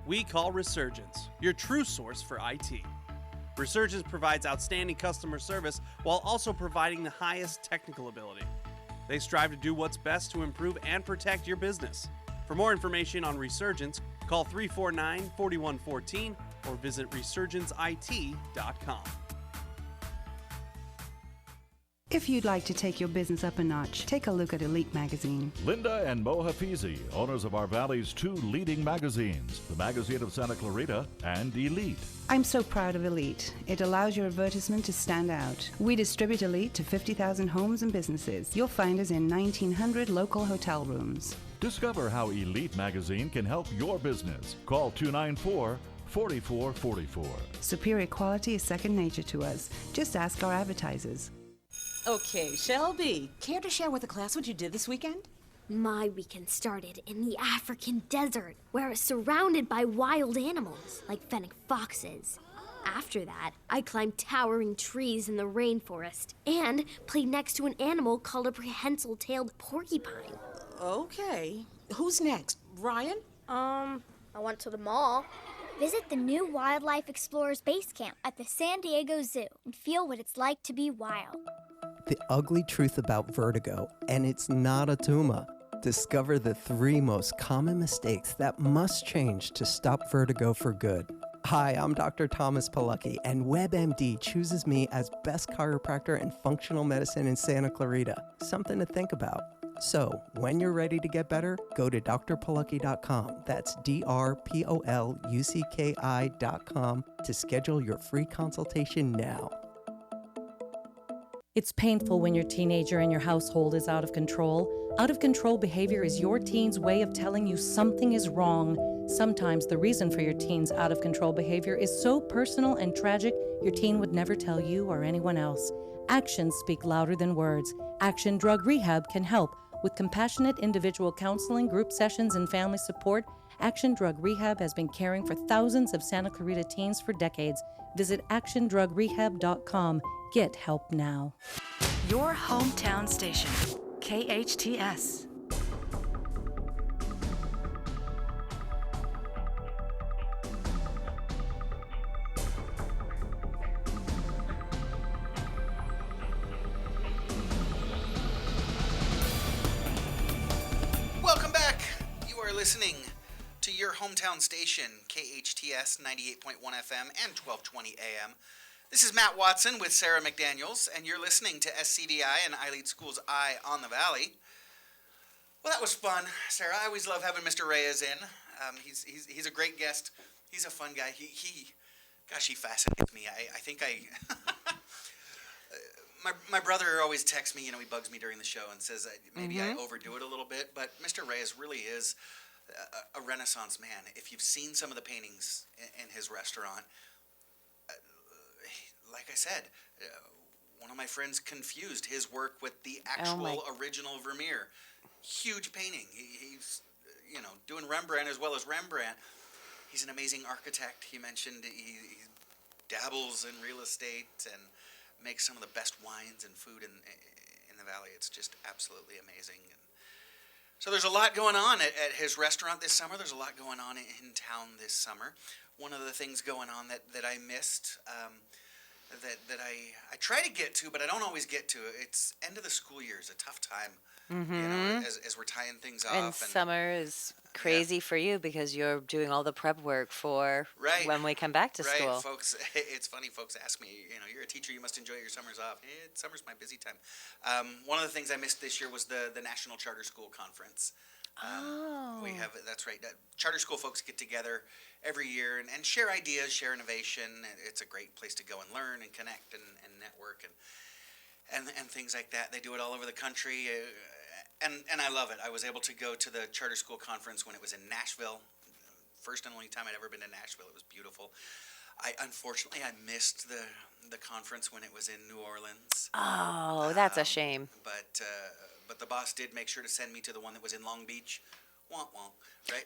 we call Resurgence, your true source for IT. Resurgence provides outstanding customer service while also providing the highest technical ability. They strive to do what's best to improve and protect your business. For more information on Resurgence, call 349-4114 or visit resurgenceit.com. If you'd like to take your business up a notch, take a look at Elite Magazine. Linda and Mo Hafizi, owners of our Valley's two leading magazines, the Magazine of Santa Clarita and Elite. I'm so proud of Elite. It allows your advertisement to stand out. We distribute Elite to 50,000 homes and businesses. You'll find us in 1,900 local hotel rooms. Discover how Elite Magazine can help your business. Call 294-4444. Superior quality is second nature to us. Just ask our advertisers. Okay, Shelby, care to share with the class what you did this weekend? My weekend started in the African desert, where I was surrounded by wild animals, like fennec foxes. After that, I climbed towering trees in the rainforest and played next to an animal called a prehensile-tailed porcupine. Okay, who's next? Ryan? I went to the mall. Visit the new Wildlife Explorers Base Camp at the San Diego Zoo and feel what it's like to be wild. The ugly truth about vertigo, and it's not a tumor. Discover the 3 most common mistakes that must change to stop vertigo for good. Hi, I'm Dr. Thomas Pilecki, and WebMD chooses me as best chiropractor and functional medicine in Santa Clarita. Something to think about. So, when you're ready to get better, go to drpilecki.com. That's drpolucki.com to schedule your free consultation now. It's painful when your teenager in your household is out of control. Out of control behavior is your teen's way of telling you something is wrong. Sometimes the reason for your teen's out of control behavior is so personal and tragic your teen would never tell you or anyone else. Actions speak louder than words. Action Drug Rehab can help. With compassionate individual counseling, group sessions, and family support, Action Drug Rehab has been caring for thousands of Santa Clarita teens for decades. Visit actiondrugrehab.com. Get help now. Your hometown station, KHTS. Welcome back. You are listening to your hometown station, KHTS 98.1 FM and 1220 AM. This is Matt Watson with Sara McDaniels, and you're listening to SCVI and I Lead Schools Eye on the Valley. Well, that was fun, Sarah. I always love having Mr. Reyes in. He's a great guest. He's a fun guy. He fascinates me. I think my brother always texts me. He bugs me during the show and says maybe I overdo it a little bit. But Mr. Reyes really is a Renaissance man. If you've seen some of the paintings in his restaurant, like I said, one of my friends confused his work with the actual original Vermeer. Huge painting. He's doing Rembrandt as well as Rembrandt. He's an amazing architect. He mentioned he dabbles in real estate and makes some of the best wines and food in the valley. It's just absolutely amazing. And so there's a lot going on at his restaurant this summer. There's a lot going on in town this summer. One of the things going on that I missed, that I try to get to, but I don't always get to. It's end of the school year is a tough time, as we're tying things off. And summer is crazy for you because you're doing all the prep work for when we come back to school. Right, folks. It's funny. Folks ask me, you're a teacher. You must enjoy your summers off. Summer's my busy time. One of the things I missed this year was the National Charter School Conference. We have, that's right. Charter school folks get together every year and share ideas, share innovation. It's a great place to go and learn and connect and network and things like that. They do it all over the country, and I love it. I was able to go to the Charter School Conference when it was in Nashville. First and only time I'd ever been to Nashville. It was beautiful. Unfortunately I missed the conference when it was in New Orleans. Oh, that's a shame. But the boss did make sure to send me to the one that was in Long Beach. Womp womp, right?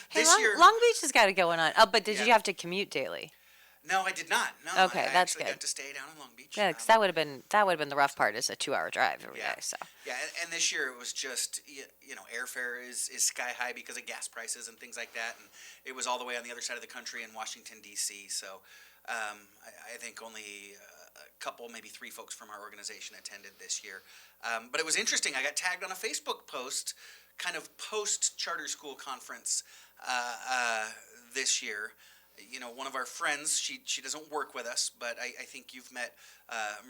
Hey, Long Beach has got it going on. Oh, but did you have to commute daily? No, I did not. No, okay, I that's actually good. got to stay down in Long Beach. Yeah, because that would have been the rough part. Is a 2-hour drive every day. So yeah, and this year it was just airfare is sky high because of gas prices and things like that, and it was all the way on the other side of the country in Washington D.C. So I think only a couple, maybe 3 folks from our organization attended this year. But it was interesting. I got tagged on a Facebook post, kind of post charter school conference this year. One of our friends, she doesn't work with us, but I think you've met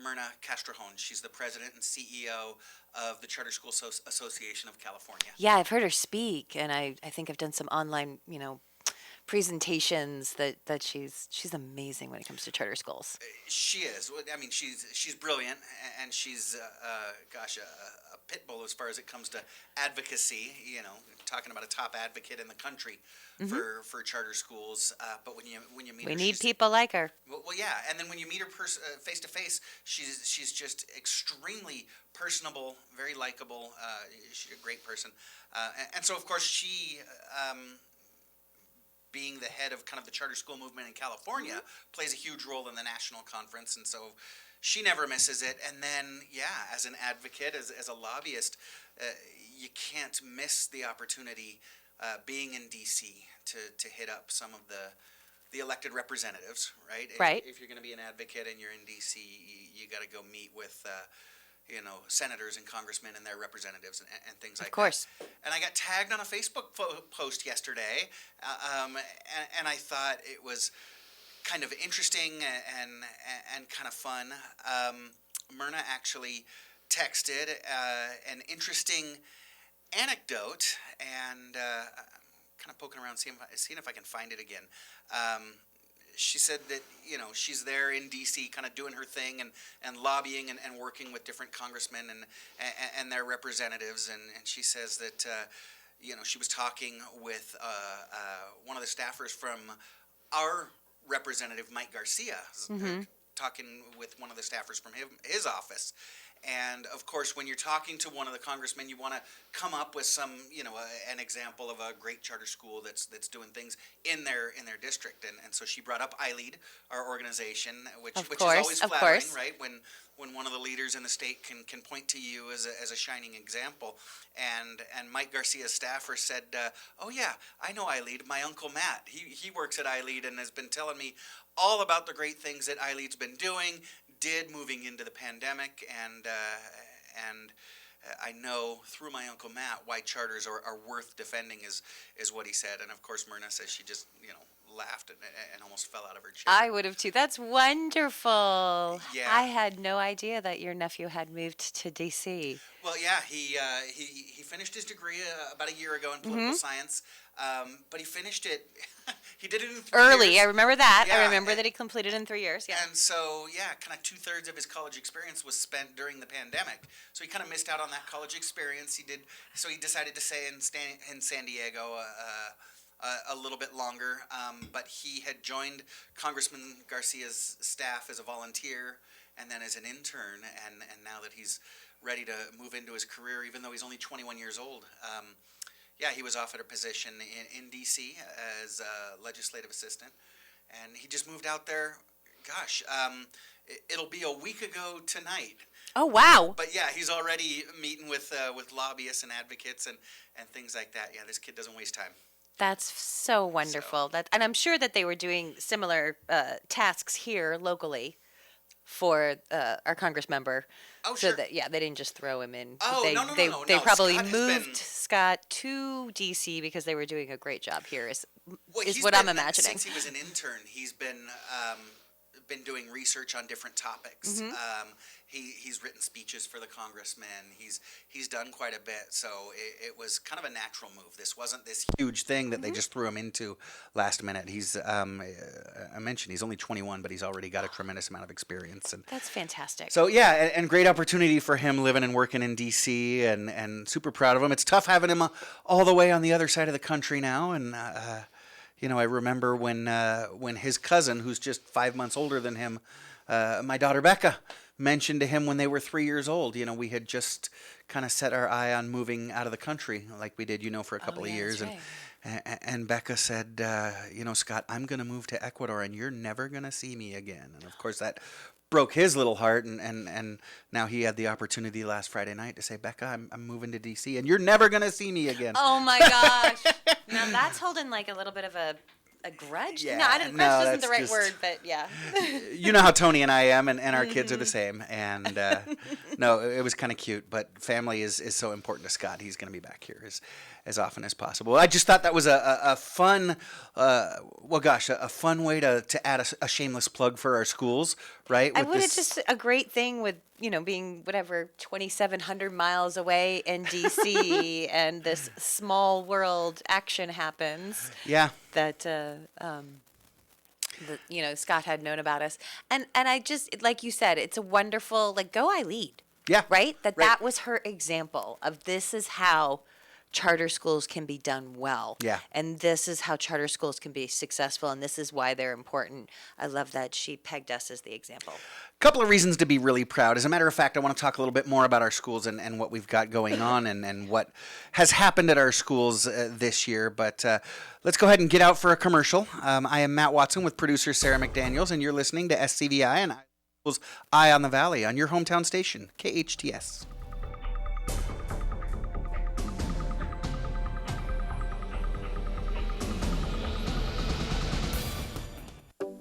Myrna Castrojon. She's the president and CEO of the Charter School Association of California. yeah, I've heard her speak, and I think I've done some online presentations that she's amazing when it comes to charter schools. She is. I mean, she's brilliant, and she's a pit bull as far as it comes to advocacy. Talking about a top advocate in the country for charter schools. But when you meet her, we need people like her. Well, yeah, and then when you meet her face to face, she's just extremely personable, very likable. She's a great person, and so of course she. Being the head of kind of the charter school movement in California, plays a huge role in the national conference, and so she never misses it. And then, as an advocate, as a lobbyist, you can't miss the opportunity being in D.C. to hit up some of the elected representatives, right? Right. If you're going to be an advocate and you're in D.C., you got to go meet with senators and congressmen and their representatives and things like that. Of course. And I got tagged on a Facebook post yesterday, and I thought it was kind of interesting and kind of fun. Myrna actually texted an interesting anecdote, and kind of poking around, seeing if I can find it again. she said that, you know, she's there in D.C. kind of doing her thing and lobbying and working with different congressmen and their representatives. And she says that, you know, she was talking with one of the staffers from our representative, Mike Garcia, talking with one of the staffers from his office. And of course, when you're talking to one of the congressmen, you want to come up with some, you know, an example of a great charter school that's doing things in their district. And so she brought up ILEAD, our organization, which is always flattering, right? When one of the leaders in the state can point to you as a shining example. And Mike Garcia's staffer said, "Oh yeah, I know ILEAD. My uncle Matt, he works at ILEAD and has been telling me all about the great things that ILEAD's been doing." Moving into the pandemic, and I know through my Uncle Matt why charters are worth defending is what he said. And of course Myrna says she just, you know, laughed and almost fell out of her chair. I would have too. That's wonderful. Yeah. I had no idea that your nephew had moved to DC. Well, yeah, he finished his degree about a year ago in political science, but he finished it. He did it in 3 Early. years. I remember that. Yeah, I remember that he completed in 3 years. Yeah. And so, yeah, kind of 2/3 of his college experience was spent during the pandemic. So he kind of missed out on that college experience. So he decided to stay in San Diego a little bit longer. But he had joined Congressman Garcia's staff as a volunteer and then as an intern. And now that he's ready to move into his career, even though he's only 21 years old, yeah, he was offered a position in D.C. as a legislative assistant, and he just moved out there. Gosh, it'll be a week ago tonight. Oh, wow. But yeah, he's already meeting with lobbyists and advocates and things like that. Yeah, this kid doesn't waste time. That's so wonderful. And I'm sure that they were doing similar tasks here locally for our Congress member. Oh, so sure. That, yeah, they didn't just throw him in. Oh, They no. probably Scott moved Scott to D.C. because they were doing a great job here, is he's what I'm imagining. Since he was an intern, he's been doing research on different topics. He's written speeches for the congressmen. He's done quite a bit. So it was kind of a natural move. This wasn't this huge thing that they just threw him into last minute. He's I mentioned he's only 21, but he's already got a tremendous amount of experience. And that's fantastic. so yeah, and great opportunity for him living and working in D.C. and super proud of him. It's tough having him all the way on the other side of the country now. And you know, I remember when his cousin, who's just 5 months older than him, my daughter Becca, mentioned to him when they were 3 years old. You know, we had just kind of set our eye on moving out of the country, like we did, you know, for a couple of years. Right. And Becca said, you know, Scott, I'm going to move to Ecuador, and you're never going to see me again. And of course, that broke his little heart, and now he had the opportunity last Friday night to say, Becca, I'm moving to D.C., and you're never going to see me again. Oh, my gosh. Now, that's holding like a little bit of a grudge. Yeah, No, I didn't. Grudge isn't the right word, but yeah. You know how Tony and I am, and our kids are the same. And no, it was kind of cute, but family is so important to Scott. He's going to be back here as often as possible. I just thought that was a fun, a fun way to add a shameless plug for our schools, right? It's just a great thing with, you know, being whatever 2,700 miles away in D.C. and this small world action happens. Yeah. That you know, Scott had known about us, and I just, like you said, it's a wonderful, like, go ILEAD. Yeah. Right. That was her example of this is how charter schools can be done well. Yeah. And this is how charter schools can be successful, and this is why they're important. I love that she pegged us as the example. Couple of reasons to be really proud. As a matter of fact, I want to talk a little bit more about our schools and what we've got going on and what has happened at our schools this year. But let's go ahead and get out for a commercial. I am Matt Watson with producer Sara McDaniels, and you're listening to SCVI and Eye on the Valley on your hometown station, KHTS.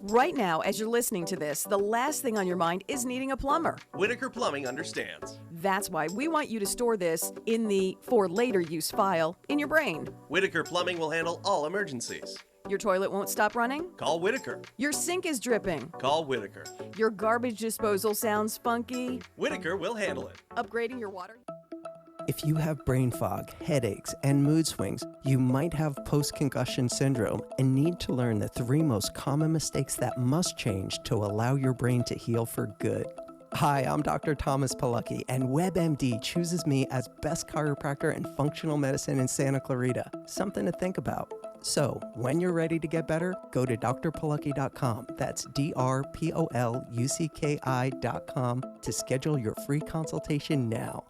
Right now, as you're listening to this, the last thing on your mind is needing a plumber. Whitaker Plumbing understands. That's why we want you to store this in the for later use file in your brain. Whitaker Plumbing will handle all emergencies. Your toilet won't stop running? Call Whitaker. Your sink is dripping? Call Whitaker. Your garbage disposal sounds funky? Whitaker will handle it. Upgrading your water? If you have brain fog, headaches, and mood swings, you might have post-concussion syndrome and need to learn the 3 most common mistakes that must change to allow your brain to heal for good. Hi, I'm Dr. Thomas Palucki, and WebMD chooses me as best chiropractor in functional medicine in Santa Clarita. Something to think about. So, when you're ready to get better, go to drpalucki.com. That's drpalucki.com to schedule your free consultation now.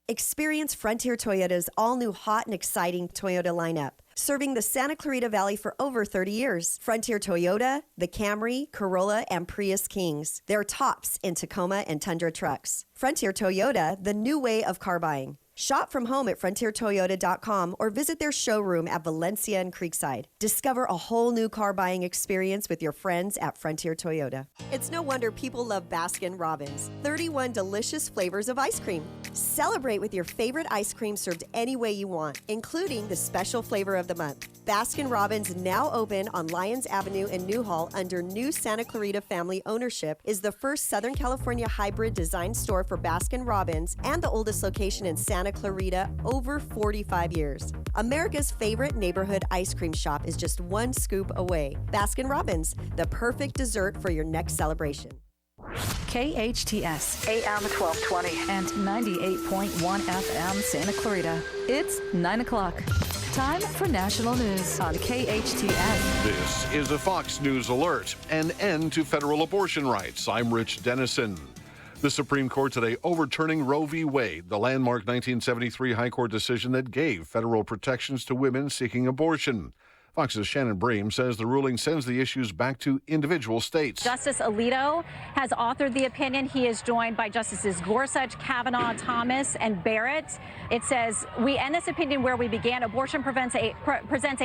Experience Frontier Toyota's all-new hot and exciting Toyota lineup. Serving the Santa Clarita Valley for over 30 years. Frontier Toyota, the Camry, Corolla, and Prius Kings. They're tops in Tacoma and Tundra trucks. Frontier Toyota, the new way of car buying. Shop from home at frontiertoyota.com or visit their showroom at Valencia and Creekside. Discover a whole new car buying experience with your friends at Frontier Toyota. It's no wonder people love Baskin-Robbins. 31 delicious flavors of ice cream. Celebrate with your favorite ice cream served any way you want, including the special flavor of the month. Baskin-Robbins, now open on Lyons Avenue in Newhall under new Santa Clarita family ownership, is the first Southern California hybrid design store for Baskin-Robbins and the oldest location in Santa Clarita, over 45 years. America's favorite neighborhood ice cream shop is just one scoop away. Baskin-Robbins, the perfect dessert for your next celebration. KHTS AM 1220 and 98.1 FM Santa Clarita. It's 9 o'clock. Time for national news on KHTS. This is a Fox News alert. An end to federal abortion rights. I'm Rich Dennison. The Supreme Court today overturning Roe v. Wade, the landmark 1973 High Court decision that gave federal protections to women seeking abortion. Fox's Shannon Bream says the ruling sends the issues back to individual states. Justice Alito has authored the opinion. He is joined by Justices Gorsuch, Kavanaugh, Thomas, and Barrett. It says, we end this opinion where we began. Abortion presents a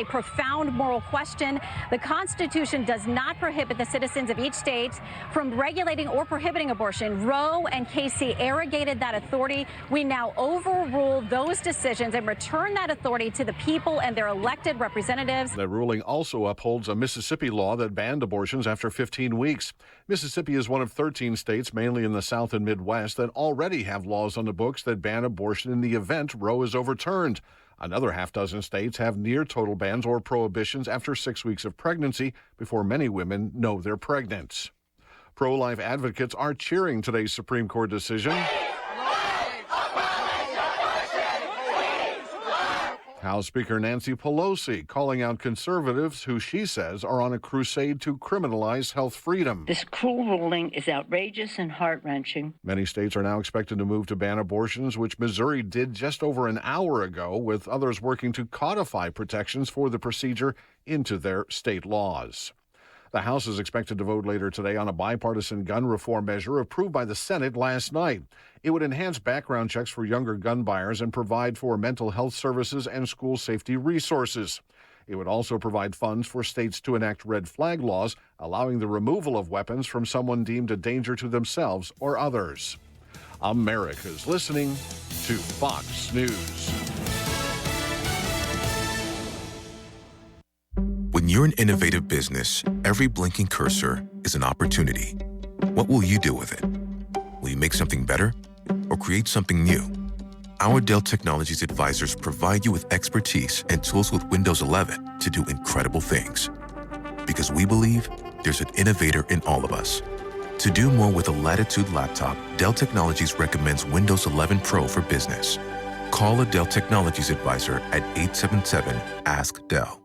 profound moral question. The Constitution does not prohibit the citizens of each state from regulating or prohibiting abortion. Roe and Casey arrogated that authority. We now overrule those decisions and return that authority to the people and their elected representatives. The ruling also upholds a Mississippi law that banned abortions after 15 weeks. Mississippi is one of 13 states, mainly in the South and Midwest, that already have laws on the books that ban abortion in the event Roe is overturned. Another half dozen states have near total bans or prohibitions after 6 weeks of pregnancy before many women know they're pregnant. Pro-life advocates are cheering today's Supreme Court decision. House Speaker Nancy Pelosi calling out conservatives who she says are on a crusade to criminalize health freedom. This cruel ruling is outrageous and heart-wrenching. Many states are now expected to move to ban abortions, which Missouri did just over an hour ago, with others working to codify protections for the procedure into their state laws. The House is expected to vote later today on a bipartisan gun reform measure approved by the Senate last night. It would enhance background checks for younger gun buyers and provide for mental health services and school safety resources. It would also provide funds for states to enact red flag laws, allowing the removal of weapons from someone deemed a danger to themselves or others. America's listening to Fox News. When you're an innovative business, every blinking cursor is an opportunity. What will you do with it? Will you make something better or create something new? Our Dell Technologies advisors provide you with expertise and tools with Windows 11 to do incredible things. Because we believe there's an innovator in all of us. To do more with a Latitude laptop, Dell Technologies recommends Windows 11 Pro for business. Call a Dell Technologies advisor at 877-ASK-DELL.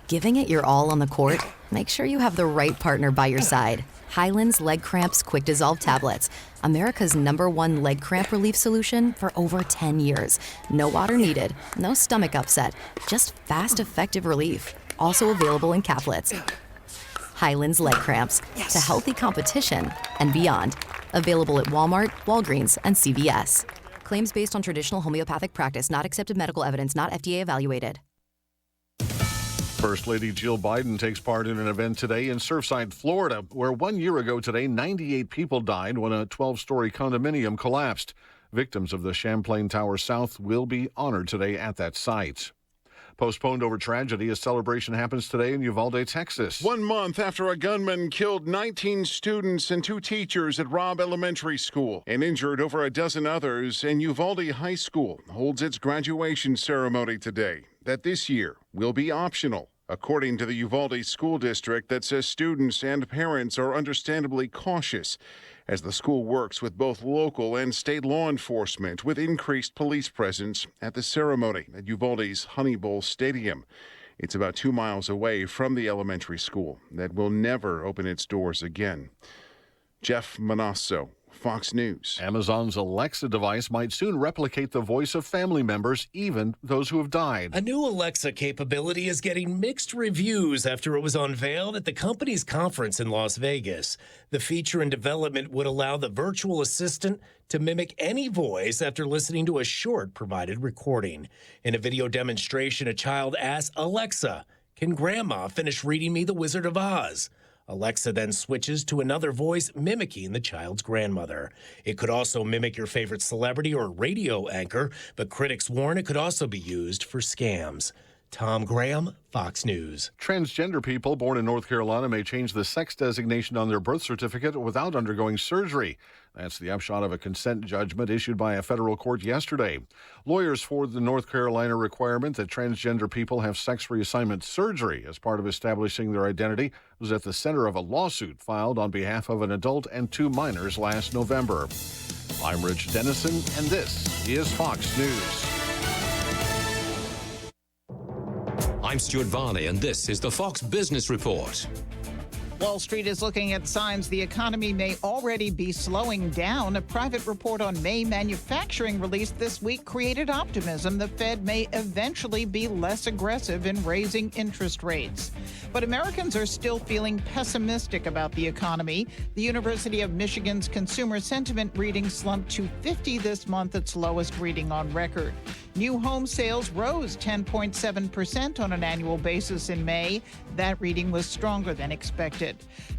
Giving it your all on the court? Make sure you have the right partner by your side. Highland's Leg Cramps Quick Dissolve Tablets, America's #1 leg cramp relief solution for over 10 years. No water needed, no stomach upset, just fast, effective relief. Also available in caplets. Highland's Leg Cramps, to healthy competition and beyond. Available at Walmart, Walgreens, and CVS. Claims based on traditional homeopathic practice, not accepted medical evidence, not FDA evaluated. First Lady Jill Biden takes part in an event today in Surfside, Florida, where 1 year ago today, 98 people died when a 12-story condominium collapsed. Victims of the Champlain Tower South will be honored today at that site. Postponed over tragedy, a celebration happens today in Uvalde, Texas. 1 month after a gunman killed 19 students and 2 teachers at Robb Elementary School and injured over a dozen others, and Uvalde High School holds its graduation ceremony today that this year will be optional, according to the Uvalde School District, that says students and parents are understandably cautious as the school works with both local and state law enforcement with increased police presence at the ceremony at Uvalde's Honey Bowl Stadium. It's about 2 miles away from the elementary school that will never open its doors again. Jeff Manasso, Fox News. Amazon's Alexa device might soon replicate the voice of family members, even those who have died. A new Alexa capability is getting mixed reviews after it was unveiled at the company's conference in Las Vegas. The feature in development would allow the virtual assistant to mimic any voice after listening to a short provided recording. In a video demonstration, a child asks Alexa, "Can Grandma finish reading me The Wizard of Oz?" Alexa then switches to another voice mimicking the child's grandmother. It could also mimic your favorite celebrity or radio anchor, but critics warn it could also be used for scams. Tom Graham, Fox News. Transgender people born in North Carolina may change the sex designation on their birth certificate without undergoing surgery. That's the upshot of a consent judgment issued by a federal court yesterday. Lawyers for the North Carolina requirement that transgender people have sex reassignment surgery as part of establishing their identity was at the center of a lawsuit filed on behalf of an adult and 2 minors last November. I'm Rich Dennison, and this is Fox News. I'm Stuart Varney, and this is the Fox Business Report. Wall Street is looking at signs the economy may already be slowing down. A private report on May manufacturing released this week created optimism the Fed may eventually be less aggressive in raising interest rates. But Americans are still feeling pessimistic about the economy. The University of Michigan's consumer sentiment reading slumped to 50 this month, its lowest reading on record. New home sales rose 10.7% on an annual basis in May. That reading was stronger than expected.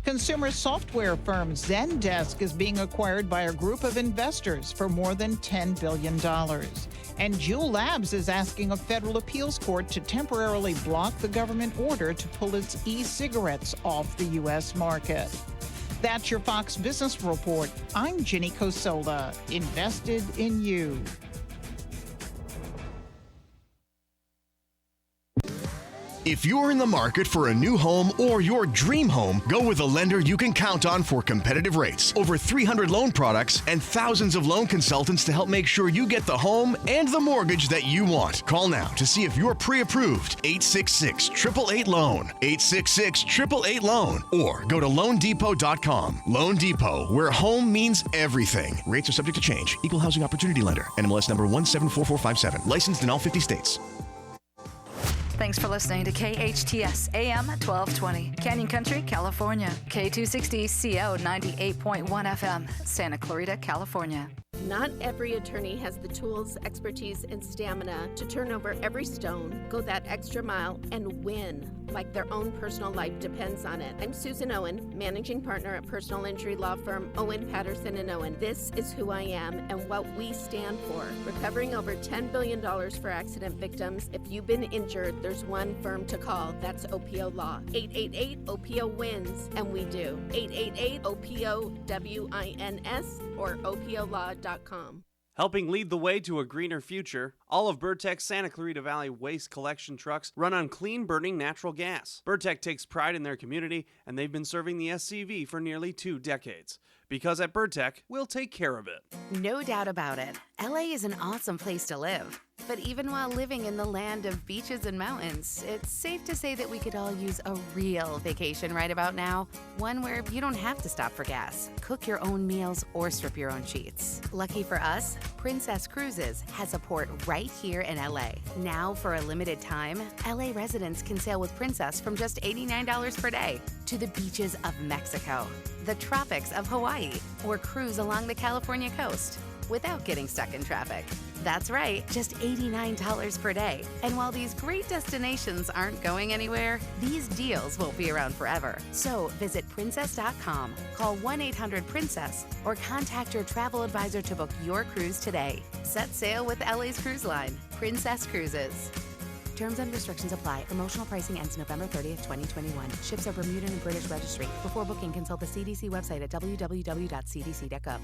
Consumer software firm Zendesk is being acquired by a group of investors for more than $10 billion. And Juul Labs is asking a federal appeals court to temporarily block the government order to pull its e-cigarettes off the U.S. market. That's your Fox Business Report. I'm Ginny Cosola, invested in you. If you're in the market for a new home or your dream home, go with a lender you can count on for competitive rates. Over 300 loan products and thousands of loan consultants to help make sure you get the home and the mortgage that you want. Call now to see if you're pre-approved. 866-888-LOAN. 866-888-LOAN. Or go to LoanDepot.com. Loan Depot, where home means everything. Rates are subject to change. Equal Housing Opportunity Lender. NMLS number 174457. Licensed in all 50 states. Thanks for listening to KHTS AM 1220, Canyon Country, California. K260CO 98.1 FM, Santa Clarita, California. Not every attorney has the tools, expertise, and stamina to turn over every stone, go that extra mile, and win like their own personal life depends on it. I'm Susan Owen, managing partner at personal injury law firm Owen, Patterson & Owen. This is who I am and what we stand for. Recovering over $10 billion for accident victims. If you've been injured, there's one firm to call. That's OPO Law. 888-OPO-WINS, and we do. 888-OPO-WINS or OPOLaw.com. Helping lead the way to a greener future, all of Burtech's Santa Clarita Valley waste collection trucks run on clean-burning natural gas. Burtech takes pride in their community, and they've been serving the SCV for nearly 2 decades. Because at Burtech, we'll take care of it. No doubt about it. LA is an awesome place to live. But even while living in the land of beaches and mountains, it's safe to say that we could all use a real vacation right about now. One where you don't have to stop for gas, cook your own meals, or strip your own sheets. Lucky for us, Princess Cruises has a port right here in LA. Now, for a limited time, LA residents can sail with Princess from just $89 per day to the beaches of Mexico, the tropics of Hawaii, or cruise along the California coast without getting stuck in traffic. That's right, just $89 per day. And while these great destinations aren't going anywhere, these deals won't be around forever. So visit princess.com, call 1-800-PRINCESS, or contact your travel advisor to book your cruise today. Set sail with LA's cruise line, Princess Cruises. Terms and restrictions apply. Promotional pricing ends November 30th, 2021. Ships are Bermudan and British registry. Before booking, consult the CDC website at www.cdc.gov.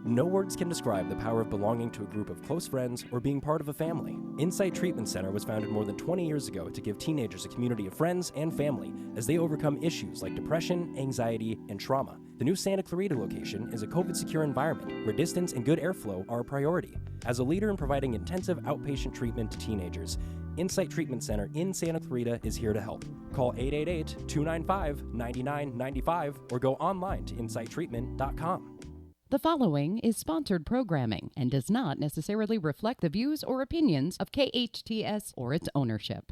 No words can describe the power of belonging to a group of close friends or being part of a family. Insight Treatment Center was founded more than 20 years ago to give teenagers a community of friends and family as they overcome issues like depression, anxiety, and trauma. The new Santa Clarita location is a COVID-secure environment where distance and good airflow are a priority. As a leader in providing intensive outpatient treatment to teenagers, Insight Treatment Center in Santa Clarita is here to help. Call 888-295-9995 or go online to insighttreatment.com. The following is sponsored programming and does not necessarily reflect the views or opinions of KHTS or its ownership.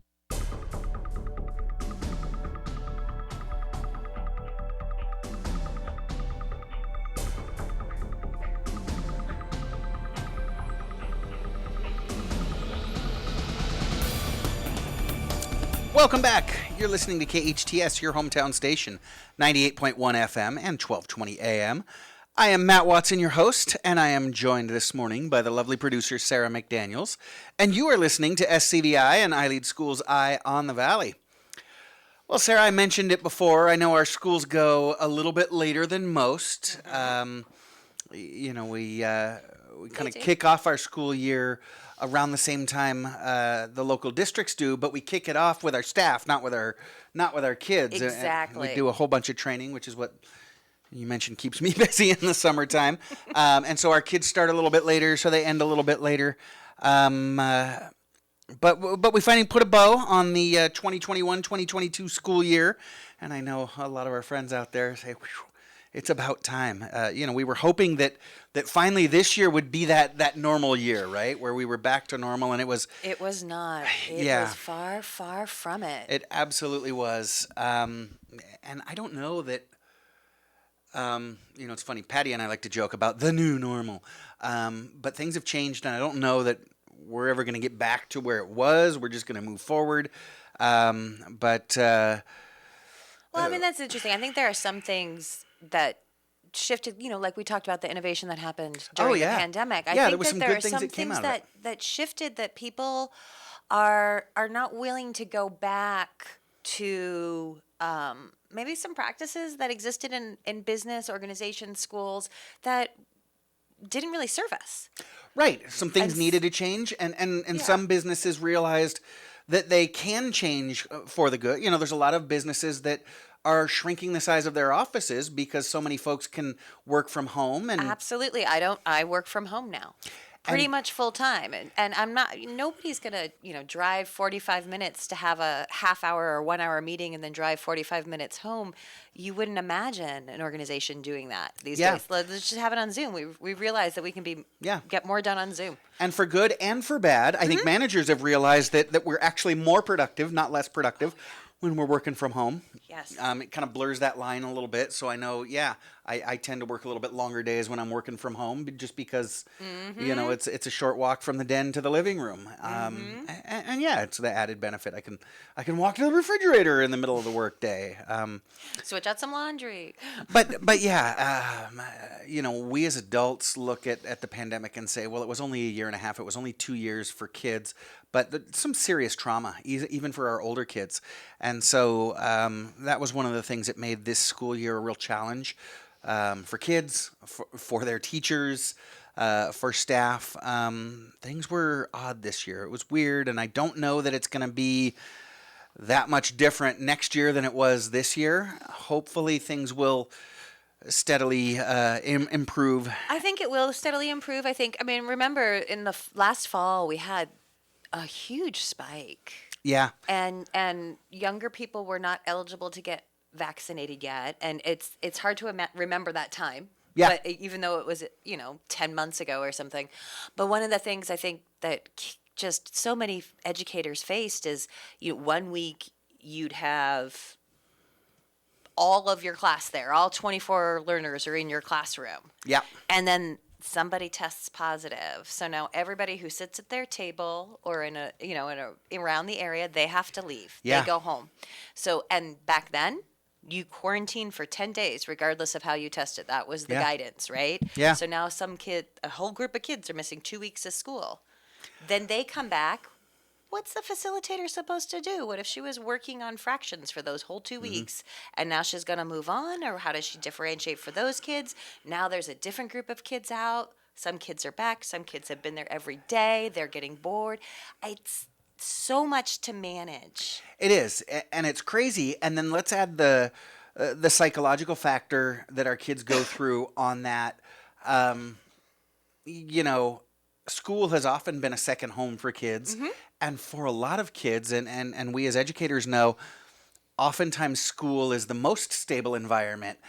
Welcome back. You're listening to KHTS, your hometown station, 98.1 FM and 1220 AM. I am Matt Watson, your host, and I am joined this morning by the lovely producer, Sara McDaniels. And you are listening to SCVI and I Lead Schools Eye on the Valley. Well, Sara, I mentioned it before. I know our schools go a little bit later than most. We kind of kick off our school year around the same time the local districts do, but we kick it off with our staff, not with our kids. Exactly. And we do a whole bunch of training, which is what you mentioned keeps me busy in the summertime. And so our kids start a little bit later, so they end a little bit later. But we finally put a bow on the 2021-2022 school year, and I know a lot of our friends out there say, it's about time. We were hoping that finally this year would be that normal year, right? Where we were back to normal, and it was... It was not. It was far, far from it. It absolutely was. And I don't know that... it's funny. Patty and I like to joke about the new normal. But things have changed, and I don't know that we're ever going to get back to where it was. We're just going to move forward. Well, I mean, that's interesting. I think there are some things that shifted, like we talked about the innovation that happened during the pandemic. I think there was some good things that came out of it. That shifted, that people are not willing to go back to maybe some practices that existed in business, organizations, schools that didn't really serve us. Right. Some things needed to change, and some businesses realized that they can change for the good. There's a lot of businesses that are shrinking the size of their offices because so many folks can work from home. And absolutely. I work from home now. Pretty much full time. And nobody's going to, drive 45 minutes to have a half hour or 1 hour meeting and then drive 45 minutes home. You wouldn't imagine an organization doing that these days. Let's just have it on Zoom. We realize that we can get more done on Zoom. And for good and for bad, I think managers have realized that we're actually more productive, not less productive, when we're working from home. Yes. It kind of blurs that line a little bit. So I know, I tend to work a little bit longer days when I'm working from home just because, it's a short walk from the den to the living room. And it's the added benefit. I can walk to the refrigerator in the middle of the work day. Switch out some laundry. But we as adults look at the pandemic and say, well, it was only a year and a half. It was only 2 years for kids. But some serious trauma, even for our older kids. And so that was one of the things that made this school year a real challenge for kids, for their teachers, for staff. Things were odd this year. It was weird, and I don't know that it's going to be that much different next year than it was this year. Hopefully things will steadily improve. I think it will steadily improve. Remember in the last fall we had a huge spike. Yeah. And younger people were not eligible to get vaccinated yet, and it's hard to remember that time. Yeah. But even though it was 10 months ago or something. But one of the things I think that just so many educators faced is 1 week you'd have all of your class there, all 24 learners are in your classroom. Yeah. And then somebody tests positive. So now everybody who sits at their table or around the area, they have to leave. Yeah. They go home. So, and back then, you quarantine for 10 days, regardless of how you tested. That was the guidance, right? Yeah. So now a whole group of kids are missing 2 weeks of school. Then they come back what's the facilitator supposed to do? What if she was working on fractions for those whole 2 weeks and now she's going to move on? Or how does she differentiate for those kids? Now there's a different group of kids out. Some kids are back. Some kids have been there every day. They're getting bored. It's so much to manage. It is, and it's crazy. And then let's add the psychological factor that our kids go through on that. You know, school has often been a second home for kids. And for a lot of kids, and we as educators know, oftentimes school is the most stable environment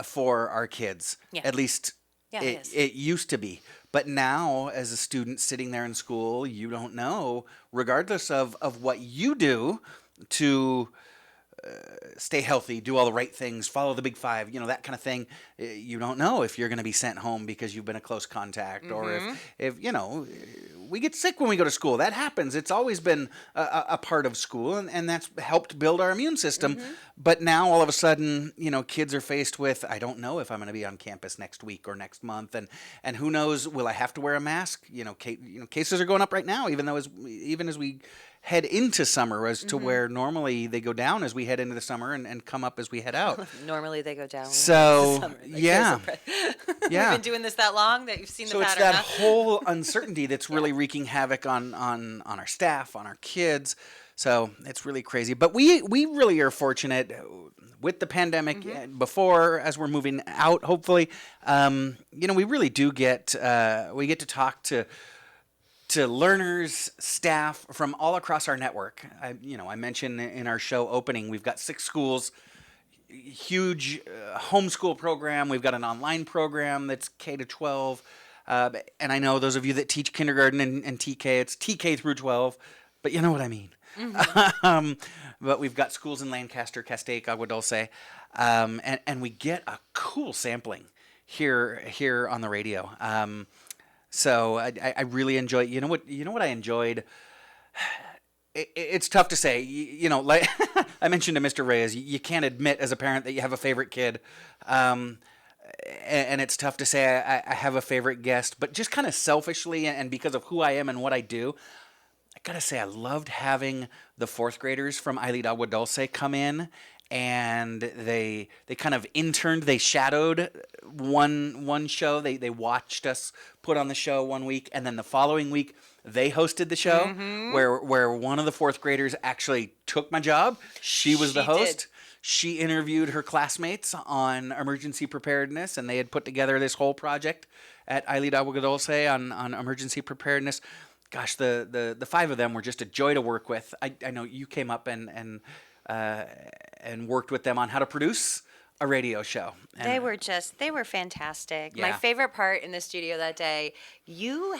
for our kids. Yeah. At least Yeah, it is. it used to be. But now, as a student sitting there in school, you don't know, regardless of what you do to stay healthy, do all the right things, follow the big five, you know, that kind of thing. You don't know if you're going to be sent home because you've been a close contact, or if you know, we get sick when we go to school. That happens. It's always been a part of school, and that's helped build our immune system. But now all of a sudden, you know, kids are faced with, I don't know if I'm going to be on campus next week or next month, and who knows, will I have to wear a mask? You know, cases are going up right now, even as we head into summer, as to where normally they go down as we head into the summer and come up as we head out. Normally they go down. So, Like, yeah. We've been doing this that long that you've seen So the it's pattern. that whole uncertainty that's really wreaking havoc on our staff, on our kids. So it's really crazy. But we really are fortunate with the pandemic before, as we're moving out, hopefully. You know, we really do get we get to talk to learners, staff from all across our network. I mentioned in our show opening, we've got 6 schools, huge homeschool program. We've got an online program that's K to 12. And I know those of you that teach kindergarten and TK, it's TK through 12, but you know what I mean. But we've got schools in Lancaster, Castaic, Agua Dulce, and we get a cool sampling here on the radio. So I really enjoy. You know what I enjoyed. It's tough to say. You know, like I mentioned to Mr. Reyes, you can't admit as a parent that you have a favorite kid, and it's tough to say I have a favorite guest. But just kind of selfishly, and because of who I am and what I do, I gotta say I loved having the 4th graders from Ailid Agua Dulce come in. And they kind of interned. They shadowed one show. They watched us put on the show one week, and then the following week they hosted the show where one of the 4th graders actually took my job. She was the host. She interviewed her classmates on emergency preparedness, and they had put together this whole project at Ailid Agua Dulce on emergency preparedness. Gosh, the 5 of them were just a joy to work with. I know you came up and worked with them on how to produce a radio show. And They were fantastic. Yeah. My favorite part in the studio that day, you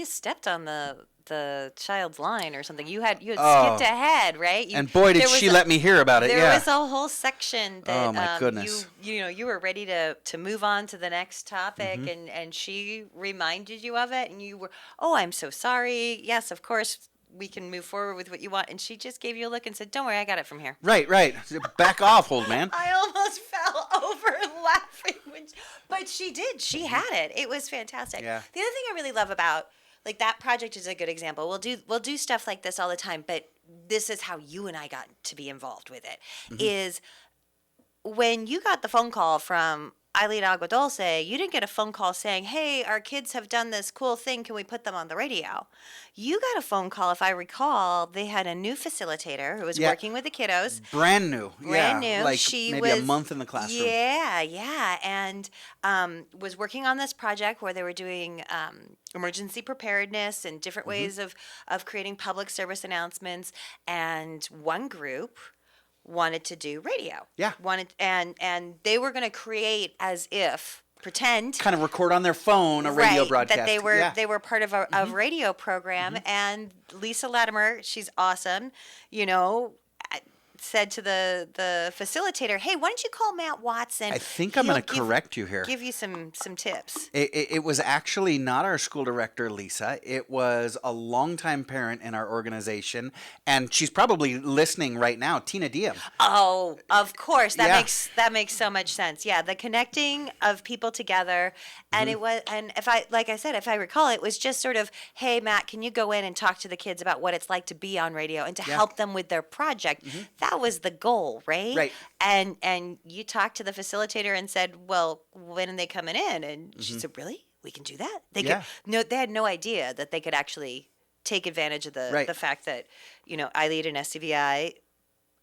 stepped on the child's line or something. You had skipped ahead, right? And boy, did she let me hear about it. There Yeah. was a whole section that Oh, my goodness. you were ready to move on to the next topic, and she reminded you of it, and you were, oh, I'm so sorry. Yes, of course. We can move forward with what you want. And she just gave you a look and said, don't worry, I got it from here. Right. Back off, old man. I almost fell over laughing. But she did. She had it. It was fantastic. Yeah. The other thing I really love about, like, that project is a good example. We'll do stuff like this all the time, but this is how you and I got to be involved with it, is when you got the phone call from Ailid Agua Dulce, you didn't get a phone call saying, hey, our kids have done this cool thing. Can we put them on the radio? You got a phone call, if I recall, they had a new facilitator who was working with the kiddos. Brand new. Like She maybe was, a month in the classroom. Yeah. And was working on this project where they were doing emergency preparedness and different ways of creating public service announcements. And one group wanted to do radio. Yeah. And they were going to create pretend kind of record on their phone a radio broadcast. That they were part of a radio program. And Lisa Latimer, she's awesome, said to the facilitator, "Hey, why don't you call Matt Watson? I think I'm going to correct you here. Give you some tips." It was actually not our school director, Lisa. It was a longtime parent in our organization, and she's probably listening right now, Tina Diem. Oh, of course. That Yeah. makes so much sense. Yeah, the connecting of people together, and it was, and if I recall, it was just sort of, "Hey, Matt, can you go in and talk to the kids about what it's like to be on radio and to help them with their project?" That was the goal, right? Right. And you talked to the facilitator and said, "Well, when are they coming in?" And she said, "Really? We can do that?" They had no idea that they could actually take advantage of the fact that, I lead an SCVI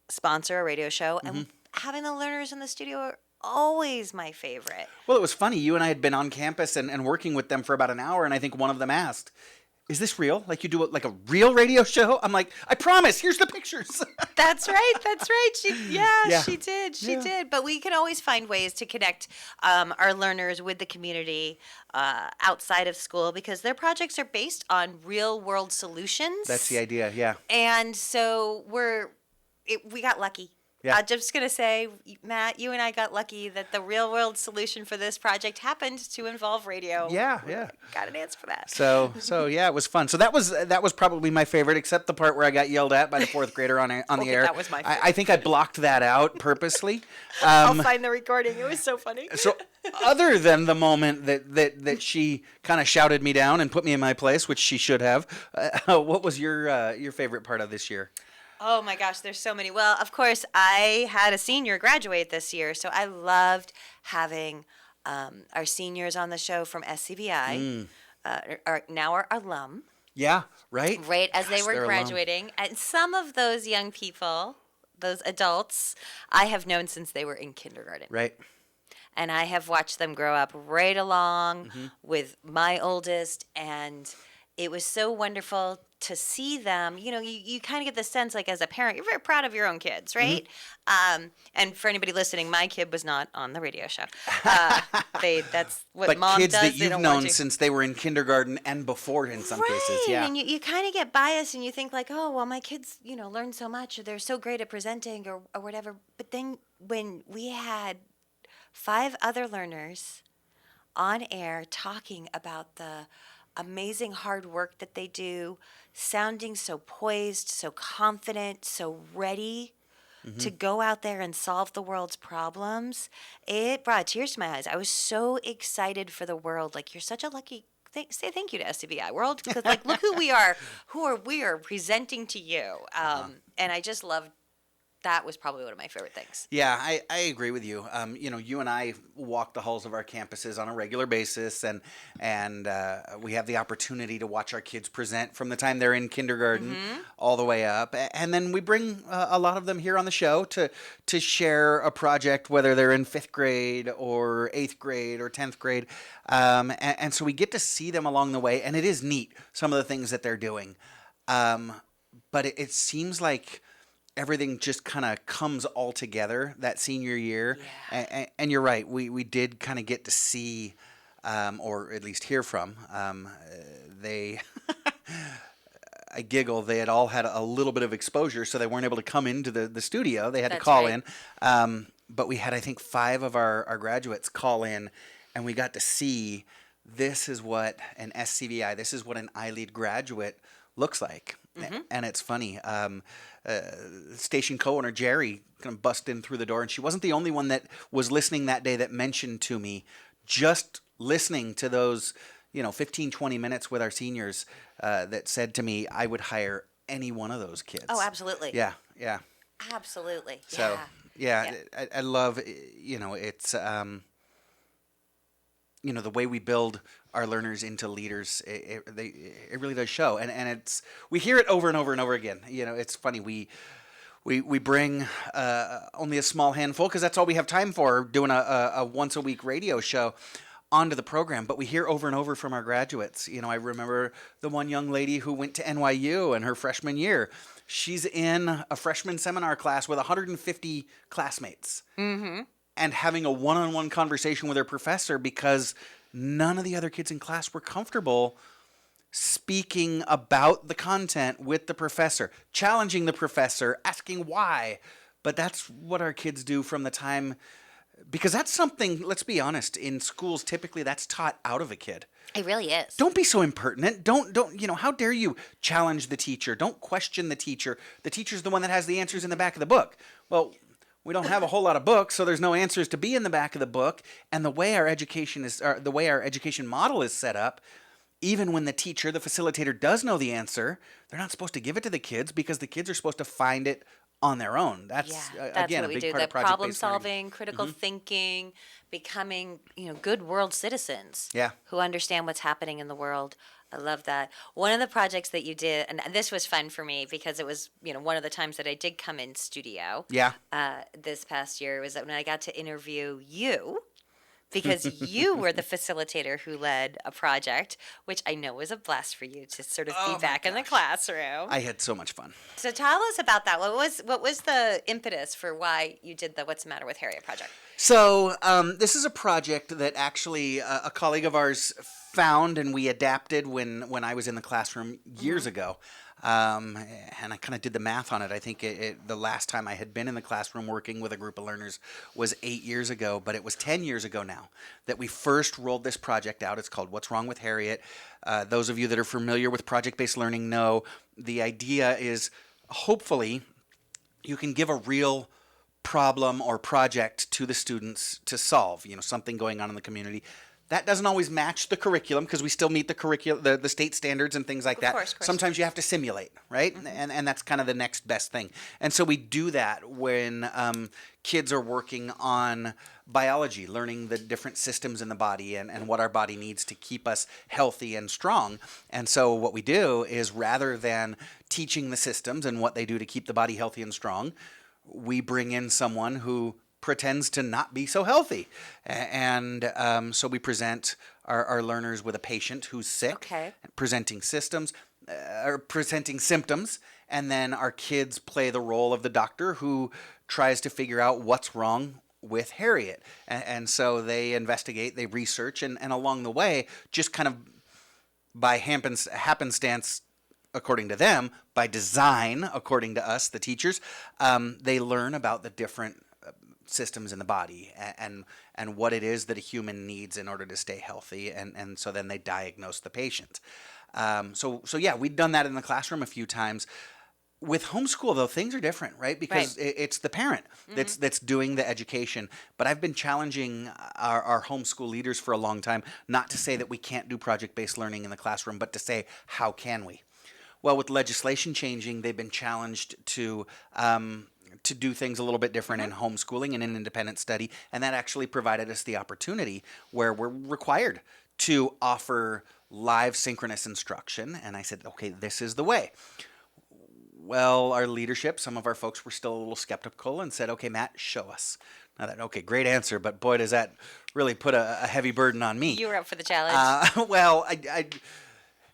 sponsor a radio show, and having the learners in the studio are always my favorite. Well, it was funny. You and I had been on campus and working with them for about an hour, and I think one of them asked, "Is this real? Like you do it like a real radio show?" I'm like, "I promise. Here's the pictures." That's right. She did. She Yeah. did. But we can always find ways to connect our learners with the community outside of school, because their projects are based on real world solutions. That's the idea. Yeah. And so we got lucky. Yeah. I'm just going to say, Matt, you and I got lucky that the real world solution for this project happened to involve radio. Yeah. Got an answer for that. So yeah, it was fun. So that was probably my favorite, except the part where I got yelled at by the fourth grader on the Okay, air. that was my favorite. I think I blocked that out purposely. I'll find the recording. It was so funny. So other than the moment that she kind of shouted me down and put me in my place, which she should have, what was your favorite part of this year? Oh my gosh, there's so many. Well, of course, I had a senior graduate this year, so I loved having our seniors on the show from SCVI, now our alum. Yeah, right? Right, as they Gosh, were they're graduating. And some of those young people, those adults, I have known since they were in kindergarten. Right. And I have watched them grow up right along with my oldest, and it was so wonderful to see them. You kind of get the sense, like, as a parent, you're very proud of your own kids, right? And for anybody listening, my kid was not on the radio show. That's what But mom kids does. that They you've don't want known to. since they were in kindergarten and before in some cases. Yeah. And you kind of get biased, and you think like, oh, well, my kids, learn so much, or they're so great at presenting or whatever. But then when we had 5 other learners on air talking about the amazing hard work that they do, sounding so poised, so confident, so ready to go out there and solve the world's problems, it brought tears to my eyes. I was so excited for the world. Like, you're such a lucky. Say thank you to SCVI world, because look who we are. We are presenting to you. And I just loved. That was probably one of my favorite things. Yeah, I agree with you. You and I walk the halls of our campuses on a regular basis, and we have the opportunity to watch our kids present from the time they're in kindergarten all the way up, and then we bring a lot of them here on the show to share a project, whether they're in 5th grade or 8th grade or 10th grade, and so we get to see them along the way, and it is neat, some of the things that they're doing, but it seems like everything just kind of comes all together that senior year. Yeah. And you're right. We did kind of get to see, or at least hear from, they, I giggle, they had all had a little bit of exposure, so they weren't able to come into the studio. They had to call in. But we had, I think, 5 of our graduates call in, and we got to see, this is what an SCVI, this is what an iLead graduate looks like. And it's funny. Station co-owner Jerry kind of bust in through the door, and she wasn't the only one that was listening that day that mentioned to me, just listening to those 15, 20 minutes with our seniors, that said to me, I would hire any one of those kids. Oh, absolutely. Yeah. Absolutely. So I love, it's the way we build our learners into leaders, it really does show, and it's, we hear it over and over and over again. It's funny, we bring only a small handful, because that's all we have time for, doing a once a week radio show, onto the program, but we hear over and over from our graduates. I remember the one young lady who went to NYU in her freshman year. She's in a freshman seminar class with 150 classmates. And having a one-on-one conversation with her professor, because none of the other kids in class were comfortable speaking about the content with the professor, challenging the professor, asking why, but that's what our kids do from the time, because that's something, let's be honest, in schools, typically that's taught out of a kid. It really is. Don't be so impertinent. Don't, how dare you challenge the teacher? Don't question the teacher. The teacher's the one that has the answers in the back of the book. Well, we don't have a whole lot of books, so there's no answers to be in the back of the book. And the way our education model is set up, even when the teacher, the facilitator, does know the answer, they're not supposed to give it to the kids because the kids are supposed to find it on their own. That's again what a we big do. part The of project-based problem learning. solving, critical thinking, becoming good world citizens. Yeah. Who understand what's happening in the world. I love that. One of the projects that you did, and this was fun for me because it was one of the times that I did come in studio. Yeah. This past year was when I got to interview you. Because you were the facilitator who led a project, which I know was a blast for you to sort of be back in the classroom. I had so much fun. So tell us about that. What was the impetus for why you did the What's the Matter with Harriet project? So this is a project that actually a colleague of ours found and we adapted when I was in the classroom years ago. And I kind of did the math on it. I think the last time I had been in the classroom working with a group of learners was 8 years ago, but it was 10 years ago now that we first rolled this project out. It's called What's Wrong with Harriet? Those of you that are familiar with project-based learning know the idea is hopefully you can give a real problem or project to the students to solve, something going on in the community. That doesn't always match the curriculum because we still meet the state standards and things like that. Of course. Sometimes you have to simulate, right? And that's kind of the next best thing. And so we do that when kids are working on biology, learning the different systems in the body and what our body needs to keep us healthy and strong. And so what we do is rather than teaching the systems and what they do to keep the body healthy and strong, we bring in someone who pretends to not be so healthy. And so we present our learners with a patient who's sick, presenting symptoms, and then our kids play the role of the doctor who tries to figure out what's wrong with Harriet. And so they investigate, they research, and along the way, just kind of by happenstance, according to them, by design, according to us, the teachers, they learn about the different systems in the body and what it is that a human needs in order to stay healthy, and so then they diagnose the patient. So yeah, we've done that in the classroom a few times. With homeschool, though, things are different, right? Because it's the parent that's doing the education. But I've been challenging our homeschool leaders for a long time, not to say that we can't do project-based learning in the classroom, but to say, how can we? Well, with legislation changing, they've been challenged to do things a little bit different in homeschooling and in independent study, and that actually provided us the opportunity where we're required to offer live synchronous instruction. And I said, okay, this is the way. Well, our leadership, some of our folks were still a little skeptical and said, okay, Matt, show us. Now that, okay, great answer, but boy, does that really put a heavy burden on me. You were up for the challenge. Well, I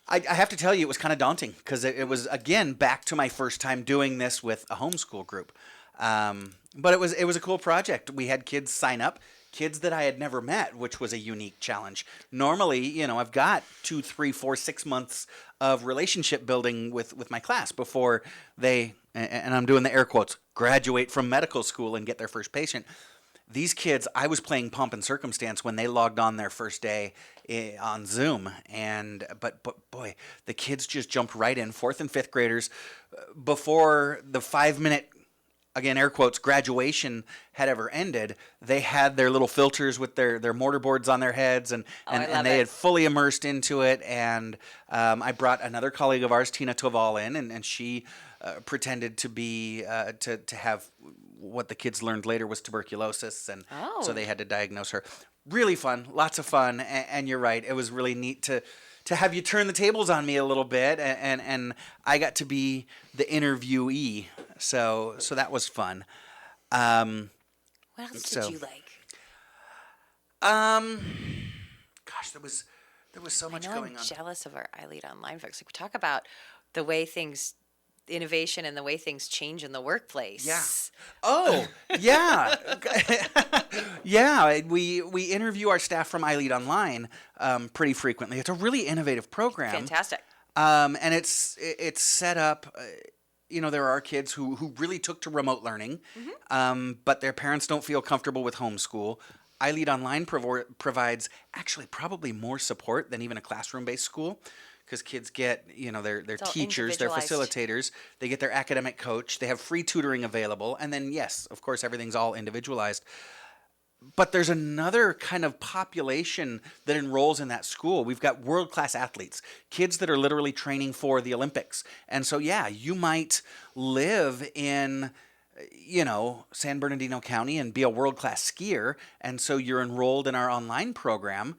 have to tell you, it was kind of daunting because it was, again, back to my first time doing this with a homeschool group. But it was a cool project. We had kids sign up, kids that I had never met, which was a unique challenge. Normally, I've got 2, 3, 4, 6 months of relationship building with my class before they, and I'm doing the air quotes, graduate from medical school and get their first patient. These kids, I was playing pomp and circumstance when they logged on their first day on Zoom, but boy, the kids just jumped right in, 4th and 5th graders, before the 5-minute, again, air quotes, graduation had ever ended. They had their little filters with their mortarboards on their heads, and they had fully immersed into it. And I brought another colleague of ours, Tina Toval, in, and she pretended to be to have what the kids learned later was tuberculosis, and so they had to diagnose her. Really fun, lots of fun, and you're right, it was really neat to have you turn the tables on me a little bit, and I got to be the interviewee, so that was fun. What else did you like? Gosh, there was so much going on. I'm jealous of our iLead Online folks. Like, we talk about the way things, innovation and the way things change in the workplace. Yeah. Oh, yeah. Yeah, we interview our staff from iLead Online pretty frequently. It's a really innovative program. Fantastic. And it's set up there are kids who really took to remote learning, but their parents don't feel comfortable with homeschool. iLead Online provides actually probably more support than even a classroom-based school, because kids get, their teachers, their facilitators, they get their academic coach, they have free tutoring available, and then, yes, of course, everything's all individualized. But there's another kind of population that enrolls in that school. We've got world-class athletes, kids that are literally training for the Olympics. And so, yeah, you might live in, San Bernardino County and be a world-class skier, and so you're enrolled in our online program.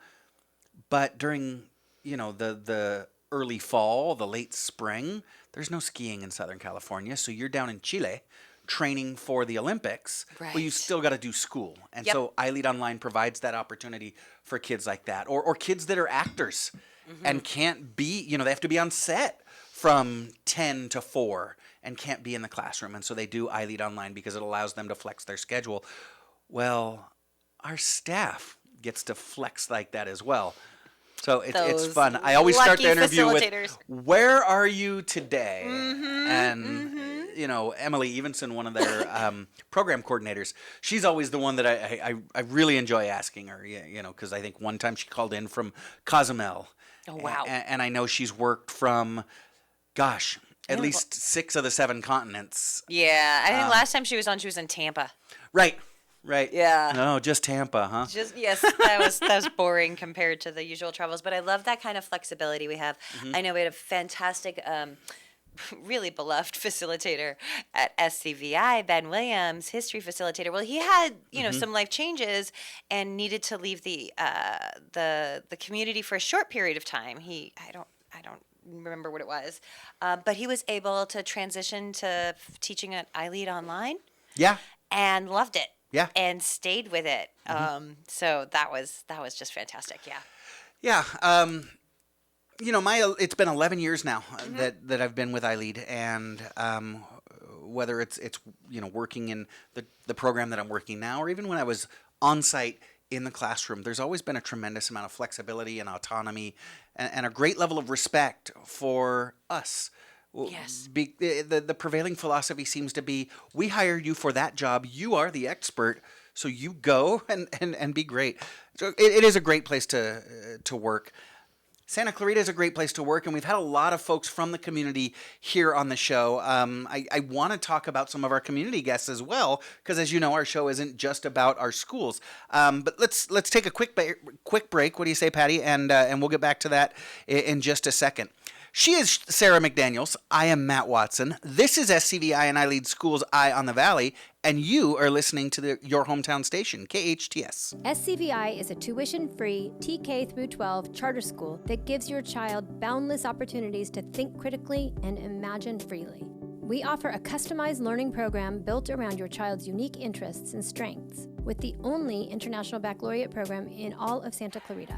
But during, the early fall, the late spring, there's no skiing in Southern California, so you're down in Chile training for the Olympics, right. Well, you still got to do school. And so iLead Online provides that opportunity for kids like that, or kids that are actors and can't be, they have to be on set from 10 to 4 and can't be in the classroom. And so they do iLead Online because it allows them to flex their schedule. Well, our staff gets to flex like that as well. So it's fun. I always start the interview with, where are you today? And Emily Evenson, one of their program coordinators, she's always the one that I really enjoy asking her, because I think one time she called in from Cozumel. Oh, wow. And I know she's worked from, at least 6 of the 7 continents. Yeah, I think last time she was in Tampa. Right. Yeah. No, just Tampa, huh? Yes, that was boring compared to the usual travels, but I love that kind of flexibility we have. I know we had a fantastic, really beloved facilitator at SCVI, Ben Williams, history facilitator. Well, he had, some life changes and needed to leave the community for a short period of time. I don't remember what it was, but he was able to transition to teaching at iLead Online. Yeah. And loved it. Yeah. And stayed with it. So that was just fantastic. Yeah. Yeah. It's been 11 years now that I've been with iLead, and whether it's working in the program that I'm working now, or even when I was on site in the classroom, there's always been a tremendous amount of flexibility and autonomy and a great level of respect for us. Yes. The prevailing philosophy seems to be, we hired you for that job. You are the expert, so you go and be great. So it is a great place to work. Santa Clarita is a great place to work, and we've had a lot of folks from the community here on the show. I want to talk about some of our community guests as well, because as you know, our show isn't just about our schools. But let's take a quick break. What do you say, Patty? And we'll get back to that in just a second. She is Sara McDaniels. I am Matt Watson. This is SCVI and iLead Schools Eye on the Valley, and you are listening to your hometown station, KHTS. SCVI is a tuition-free TK through 12 charter school that gives your child boundless opportunities to think critically and imagine freely. We offer a customized learning program built around your child's unique interests and strengths, with the only international baccalaureate program in all of Santa Clarita.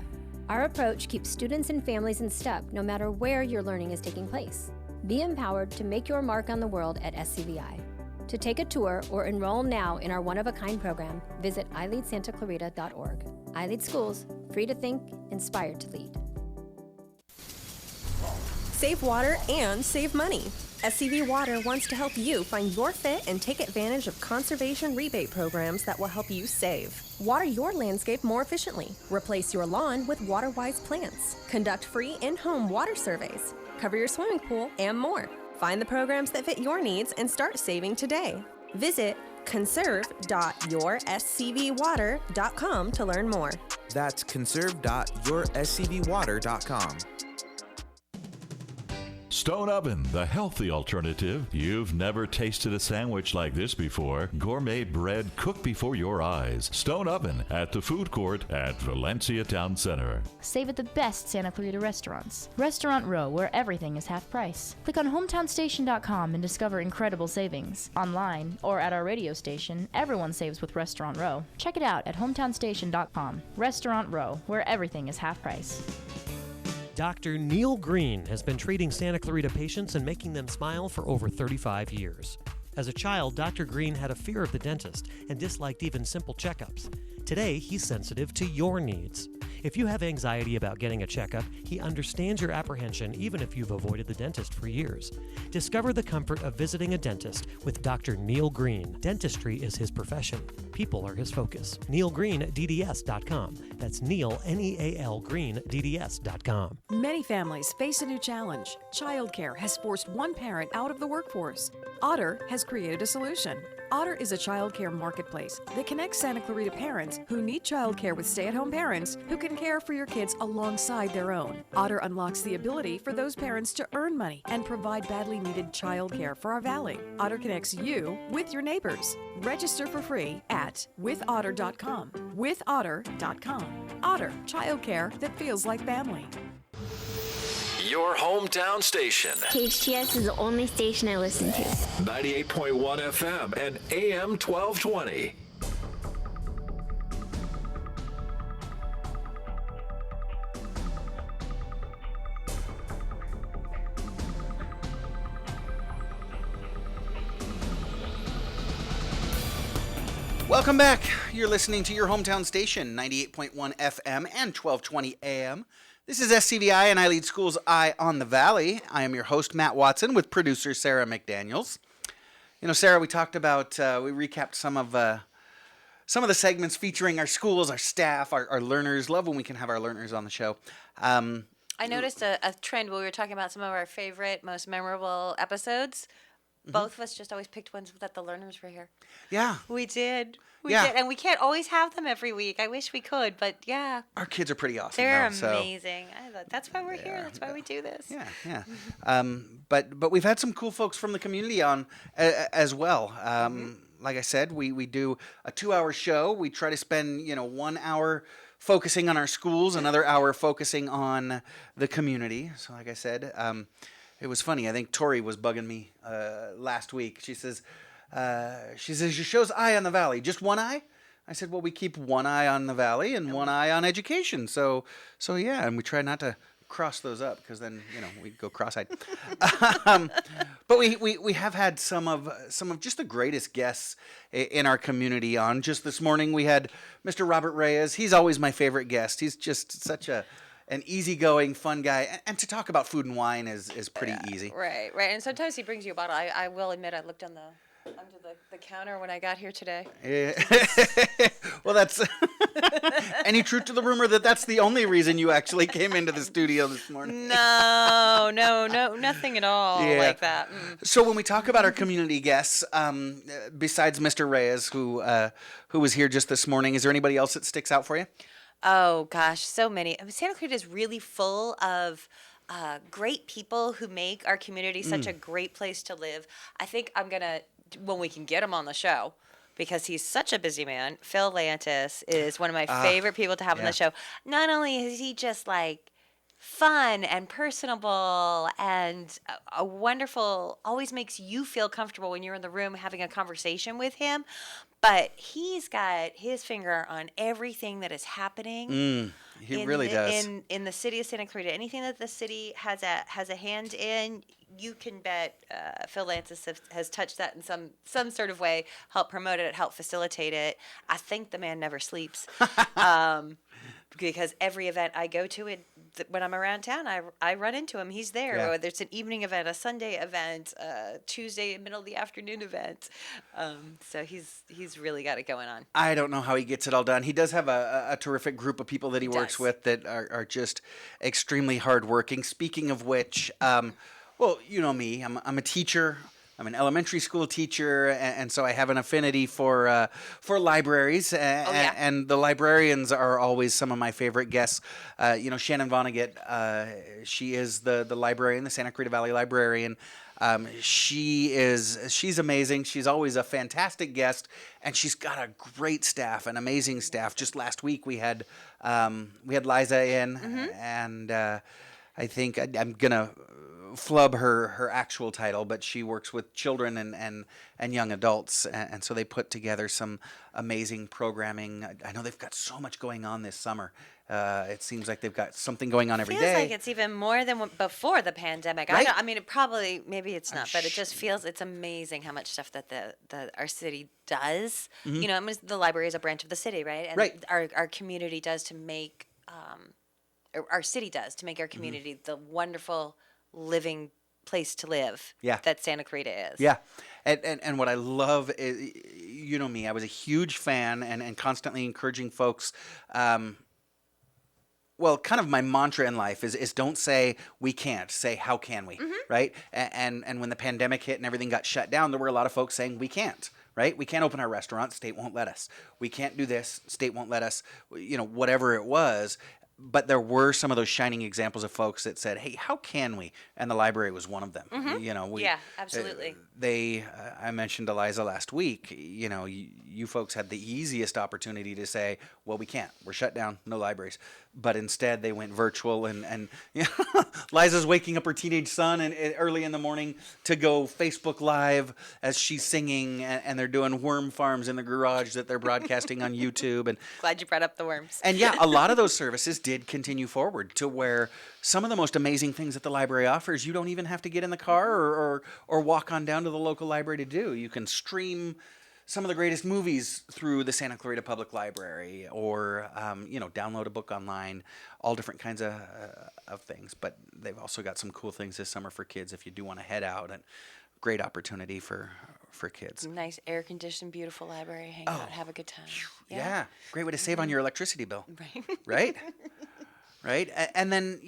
Our approach keeps students and families in step no matter where your learning is taking place. Be empowered to make your mark on the world at SCVI. To take a tour or enroll now in our one-of-a-kind program, visit iLeadSantaClarita.org. iLead Schools, free to think, inspired to lead. Save water and save money. SCV Water wants to help you find your fit and take advantage of conservation rebate programs that will help you save. Water your landscape more efficiently. Replace your lawn with water-wise plants. Conduct free in-home water surveys. Cover your swimming pool and more. Find the programs that fit your needs and start saving today. Visit conserve.yourscvwater.com to learn more. That's conserve.yourscvwater.com. Stone Oven, the healthy alternative. You've never tasted a sandwich like this before. Gourmet bread cooked before your eyes. Stone Oven at the food court at Valencia Town Center. Save at the best Santa Clarita restaurants. Restaurant Row, where everything is half price. Click on hometownstation.com and discover incredible savings. Online or at our radio station, everyone saves with Restaurant Row. Check it out at hometownstation.com. Restaurant Row, where everything is half price. Dr. Neil Green has been treating Santa Clarita patients and making them smile for over 35 years. As a child, Dr. Green had a fear of the dentist and disliked even simple checkups. Today, he's sensitive to your needs. If you have anxiety about getting a checkup, he understands your apprehension even if you've avoided the dentist for years. Discover the comfort of visiting a dentist with Dr. Neil Green. Dentistry is his profession. People are his focus. NeilGreenDDS.com. That's Neil, N-E-A-L, GreenDDS.com. Many families face a new challenge. Childcare has forced one parent out of the workforce. Otter has created a solution. Otter is a childcare marketplace that connects Santa Clarita parents who need childcare with stay-at-home parents who can care for your kids alongside their own. Otter unlocks the ability for those parents to earn money and provide badly needed childcare for our valley. Otter connects you with your neighbors. Register for free at withotter.com. Withotter.com. Otter, childcare that feels like family. Your hometown station. KHTS is the only station I listen to. 98.1 FM and AM 1220. Welcome back. You're listening to your hometown station, 98.1 FM and 1220 AM. This is SCVI, and I lead School's Eye on the Valley. I am your host, Matt Watson, with producer Sara McDaniels. You know, Sara, we talked about, we recapped some of the segments featuring our schools, our staff, our learners. Love when we can have our learners on the show. I noticed a trend when we were talking about some of our favorite, most memorable episodes. Both of us just always picked ones that the learners were here. Yeah. We did. We Yeah. did. And we can't always have them every week. I wish we could, but yeah. Our kids are pretty awesome. They're though, so- amazing. That's why we're here. That's why we do this. Yeah. But we've had some cool folks from the community on as well. Like I said, we do a 2-hour show. We try to spend 1 hour focusing on our schools, another hour focusing on the community. So like I said, it was funny. I think Tori was bugging me last week. She says your show's Eye on the Valley. Just one eye? I said, well, we keep one eye on the valley and one eye on education. So yeah, and we try not to cross those up because then we go cross-eyed. But we have had some of just the greatest guests in our community on. Just this morning we had Mr. Robert Reyes. He's always my favorite guest. He's just such an easygoing, fun guy, and to talk about food and wine is pretty easy. Right. And sometimes he brings you a bottle. I will admit, I looked under the counter when I got here today. Yeah. Well, that's any truth to the rumor that's the only reason you actually came into the studio this morning? No, nothing at all like that. So when we talk about our community guests, besides Mr. Reyes, who was here just this morning, is there anybody else that sticks out for you? Oh, gosh, so many. Santa Clarita is really full of great people who make our community such a great place to live. I think I'm going to, when we can get him on the show, because he's such a busy man, Phil Lantis is one of my favorite people to have on the show. Not only is he just like fun and personable and a wonderful, always makes you feel comfortable when you're in the room having a conversation with him, but he's got his finger on everything that is happening. He really does. In the city of Santa Clarita, anything that the city has a hand in, you can bet Phil Lantis has touched that in some sort of way, helped promote it, helped facilitate it. I think the man never sleeps. Because every event I go to, when I'm around town, I run into him. He's there. Yeah. Whether it's an evening event, a Sunday event, a Tuesday middle of the afternoon event. So he's really got it going on. I don't know how he gets it all done. He does have a terrific group of people that he works with that are just extremely hardworking. Speaking of which, well, you know me. I'm a teacher. I'm an elementary school teacher, and so I have an affinity for libraries, and the librarians are always some of my favorite guests. Shannon Vonnegut, she is the librarian, the Santa Clarita Valley librarian. She's amazing. She's always a fantastic guest, and she's got a great staff, an amazing staff. Just last week we had Liza in, and I think I'm gonna flub her actual title, but she works with children and young adults, and so they put together some amazing programming. I know they've got so much going on this summer. It seems like they've got something going on every day. Feels like it's even more than before the pandemic. Right? Maybe it's not, but it just feels, it's amazing how much stuff that our city does. The library is a branch of the city, right? And right. Our community does to make our city does to make our community the wonderful living place to live that Santa Clarita is. Yeah. And what I love is, you know me, I was a huge fan and constantly encouraging folks. Well, kind of my mantra in life is don't say we can't, say how can we, right? And when the pandemic hit and everything got shut down, there were a lot of folks saying we can't, right? We can't open our restaurant, state won't let us. We can't do this, state won't let us, whatever it was. But there were some of those shining examples of folks that said, hey, how can we? And the library was one of them. Yeah, absolutely. I mentioned Eliza last week, you folks had the easiest opportunity to say, well, we can't. We're shut down, no libraries. But instead they went virtual and Liza's waking up her teenage son early in the morning to go Facebook Live as she's singing, and they're doing worm farms in the garage that they're broadcasting on YouTube. And glad you brought up the worms. And yeah, a lot of those services did continue forward to where some of the most amazing things that the library offers, you don't even have to get in the car or walk on down to the local library to do. You can stream some of the greatest movies through the Santa Clarita Public Library, or download a book online, all different kinds of things. But they've also got some cool things this summer for kids if you do want to head out, and great opportunity for kids. Nice air-conditioned, beautiful library. Hang out, have a good time. Yeah. Great way to save on your electricity bill. Right. Right? Right? And then,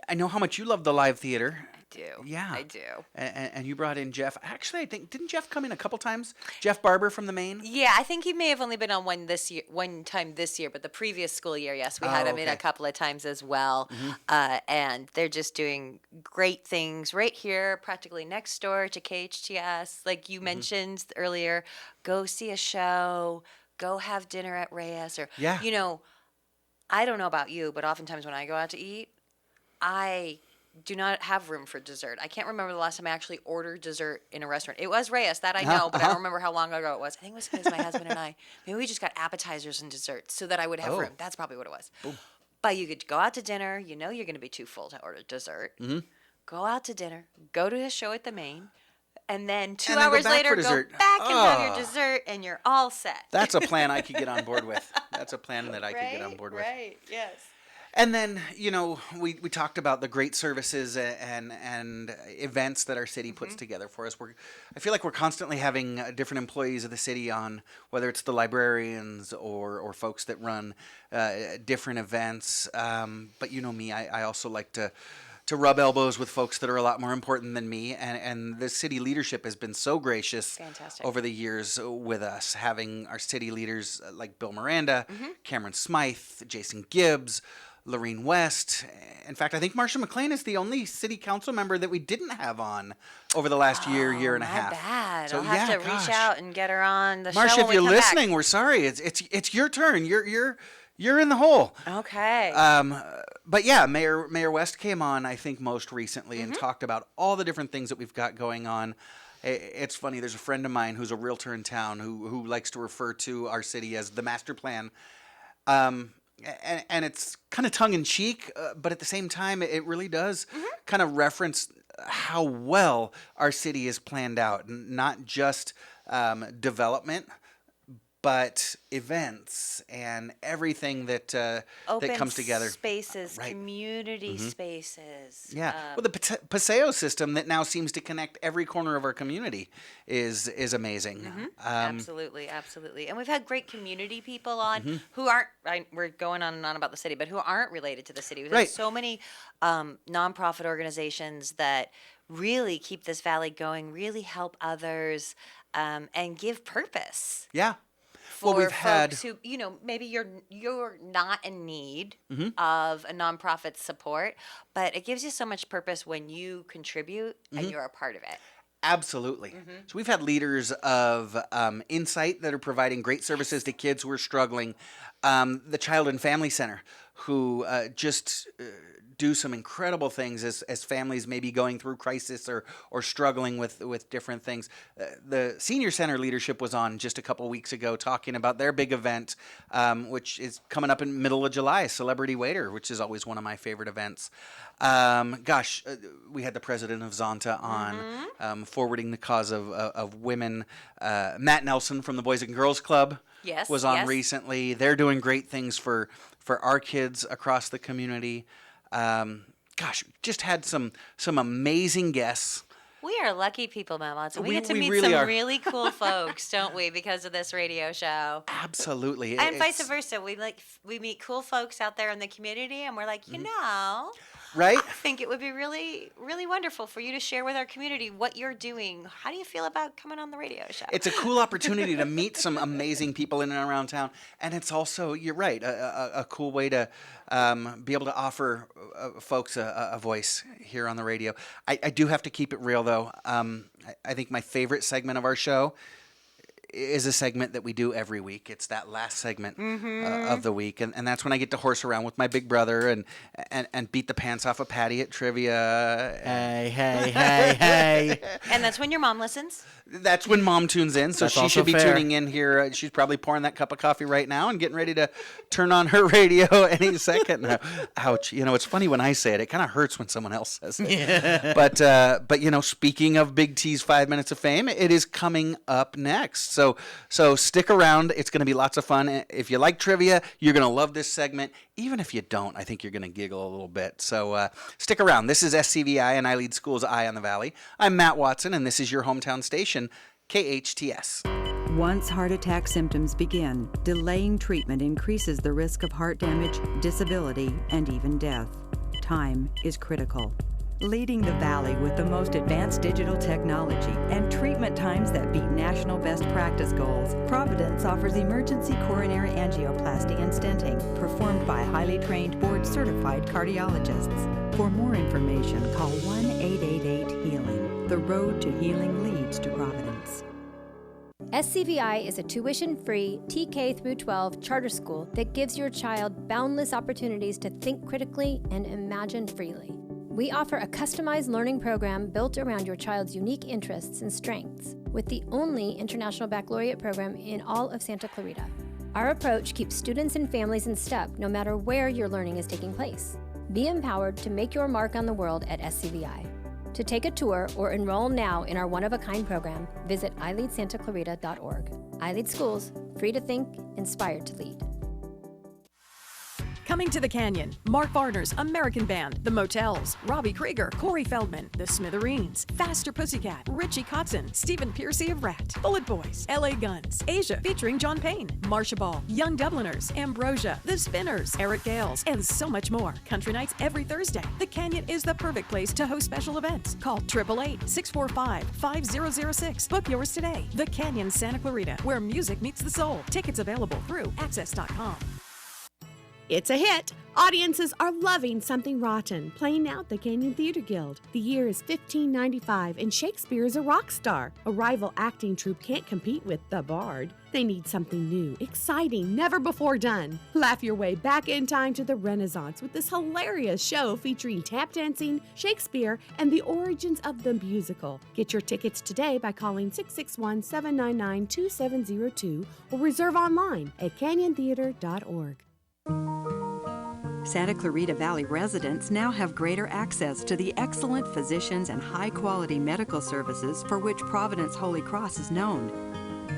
I know how much you love the live theater. I do. Yeah. I do. And you brought in Jeff. Actually, I think, didn't Jeff come in a couple times? Jeff Barber from the Maine? Yeah, I think he may have only been on one time this year, but the previous school year, yes, we had him in a couple of times as well. And they're just doing great things right here, practically next door to KHTS. Like you mentioned earlier, go see a show, go have dinner at Reyes, or, I don't know about you, but oftentimes when I go out to eat, I do not have room for dessert. I can't remember the last time I actually ordered dessert in a restaurant. It was Reyes, that I know, but I don't remember how long ago it was. I think it was because my husband and I, maybe we just got appetizers and desserts so that I would have room. That's probably what it was. Boom. But you could go out to dinner. You know you're going to be too full to order dessert. Go out to dinner. Go to a show at the Main. And then 2 hours later, go back and have your dessert, and you're all set. That's a plan I could get on board with. That's a plan that I could get on board with. Right, yes. And then, we talked about the great services and events that our city puts together for us. I feel like we're constantly having different employees of the city on, whether it's the librarians or folks that run different events. But you know me, I also like to rub elbows with folks that are a lot more important than me. And the city leadership has been so gracious over the years with us, having our city leaders like Bill Miranda, Cameron Smythe, Jason Gibbs, Lorene West. In fact, I think Marcia McLean is the only city council member that we didn't have on over the last year and a half. Bad. So, I'll have to reach out and get her on the Marcia, show. Marcia, if you're listening, we're sorry. It's your turn. You're in the hole. Okay. But yeah, Mayor West came on, I think, most recently and talked about all the different things that we've got going on. It's funny. There's a friend of mine who's a realtor in town who likes to refer to our city as the master plan. And it's kind of tongue-in-cheek, but at the same time, it really does kind of reference how well our city is planned out. Not just development, but events and everything that comes together. Open spaces, community spaces. Yeah. Well, the Paseo system that now seems to connect every corner of our community is amazing. Absolutely. And we've had great community people on who aren't, we're going on and on about the city, but who aren't related to the city. We've had so many nonprofit organizations that really keep this valley going, really help others, and give purpose. Yeah. For we've folks who, maybe you're not in need of a nonprofit support, but it gives you so much purpose when you contribute and you're a part of it. Absolutely. So we've had leaders of Insight that are providing great services to kids who are struggling. The Child and Family Center, who just do some incredible things as families may be going through crisis or struggling with different things. The Senior Center leadership was on just a couple weeks ago talking about their big event, which is coming up in middle of July, Celebrity Waiter, which is always one of my favorite events. We had the president of Zonta on, forwarding the cause of women. Matt Nelson from the Boys and Girls Club was on recently. They're doing great things for for our kids across the community. Gosh, just had some amazing guests. We are lucky people, Matt Watson. We We- get to we meet really some are. really cool folks, don't we, because of this radio show? Absolutely. And vice It's- versa. We meet cool folks out there in the community, and we're like, you know, Right? I think it would be really, really wonderful for you to share with our community what you're doing. How do you feel about coming on the radio show? It's a cool opportunity to meet some amazing people in and around town, and it's also, you're right, a cool way to be able to offer folks a voice here on the radio. I do have to keep it real, though. I think my favorite segment of our show is a segment that we do every week. It's that last segment of the week, and that's when I get to horse around with my big brother and beat the pants off of Patty at trivia. Hey. And that's when your mom listens. That's when Mom tunes in, so That's she also should be fair. tuning in here. She's probably pouring that cup of coffee right now and getting ready to turn on her radio any second. Now, ouch! You know, it's funny when I say it. It kind of hurts when someone else says it. Yeah. But you know, speaking of Big T's 5 Minutes of Fame, it is coming up next. So stick around. It's going to be lots of fun. If you like trivia, you're going to love this segment. Even if you don't, I think you're going to giggle a little bit. So stick around. This is SCVI, and I lead School's Eye on the Valley. I'm Matt Watson, and this is your hometown station, KHTS. Once heart attack symptoms begin, delaying treatment increases the risk of heart damage, disability, and even death. Time is critical. Leading the Valley with the most advanced digital technology and treatment times that beat national best practice goals, Providence offers emergency coronary angioplasty and stenting performed by highly trained board-certified cardiologists. For more information, call 1-888-HEALING. The road to healing leads to Providence. SCVI is a tuition-free TK through 12 charter school that gives your child boundless opportunities to think critically and imagine freely. We offer a customized learning program built around your child's unique interests and strengths, with the only International Baccalaureate program in all of Santa Clarita. Our approach keeps students and families in step no matter where your learning is taking place. Be empowered to make your mark on the world at SCVI. To take a tour or enroll now in our one-of-a-kind program, visit ileadsantaclarita.org. iLead Schools, free to think, inspired to lead. Coming to the Canyon, Mark Varner's American Band, The Motels, Robbie Krieger, Corey Feldman, The Smithereens, Faster Pussycat, Richie Kotzen, Stephen Piercy of Rat, Bullet Boys, LA Guns, Asia featuring John Payne, Marsha Ball, Young Dubliners, Ambrosia, The Spinners, Eric Gales, and so much more. Country nights every Thursday. The Canyon is the perfect place to host special events. Call 888-645-5006. Book yours today. The Canyon, Santa Clarita, where music meets the soul. Tickets available through access.com. It's a hit. Audiences are loving Something Rotten, playing now at the Canyon Theater Guild. The year is 1595, and Shakespeare is a rock star. A rival acting troupe can't compete with The Bard. They need something new, exciting, never before done. Laugh your way back in time to the Renaissance with this hilarious show featuring tap dancing, Shakespeare, and the origins of the musical. Get your tickets today by calling 661-799-2702 or reserve online at canyontheater.org. Santa Clarita Valley residents now have greater access to the excellent physicians and high-quality medical services for which Providence Holy Cross is known.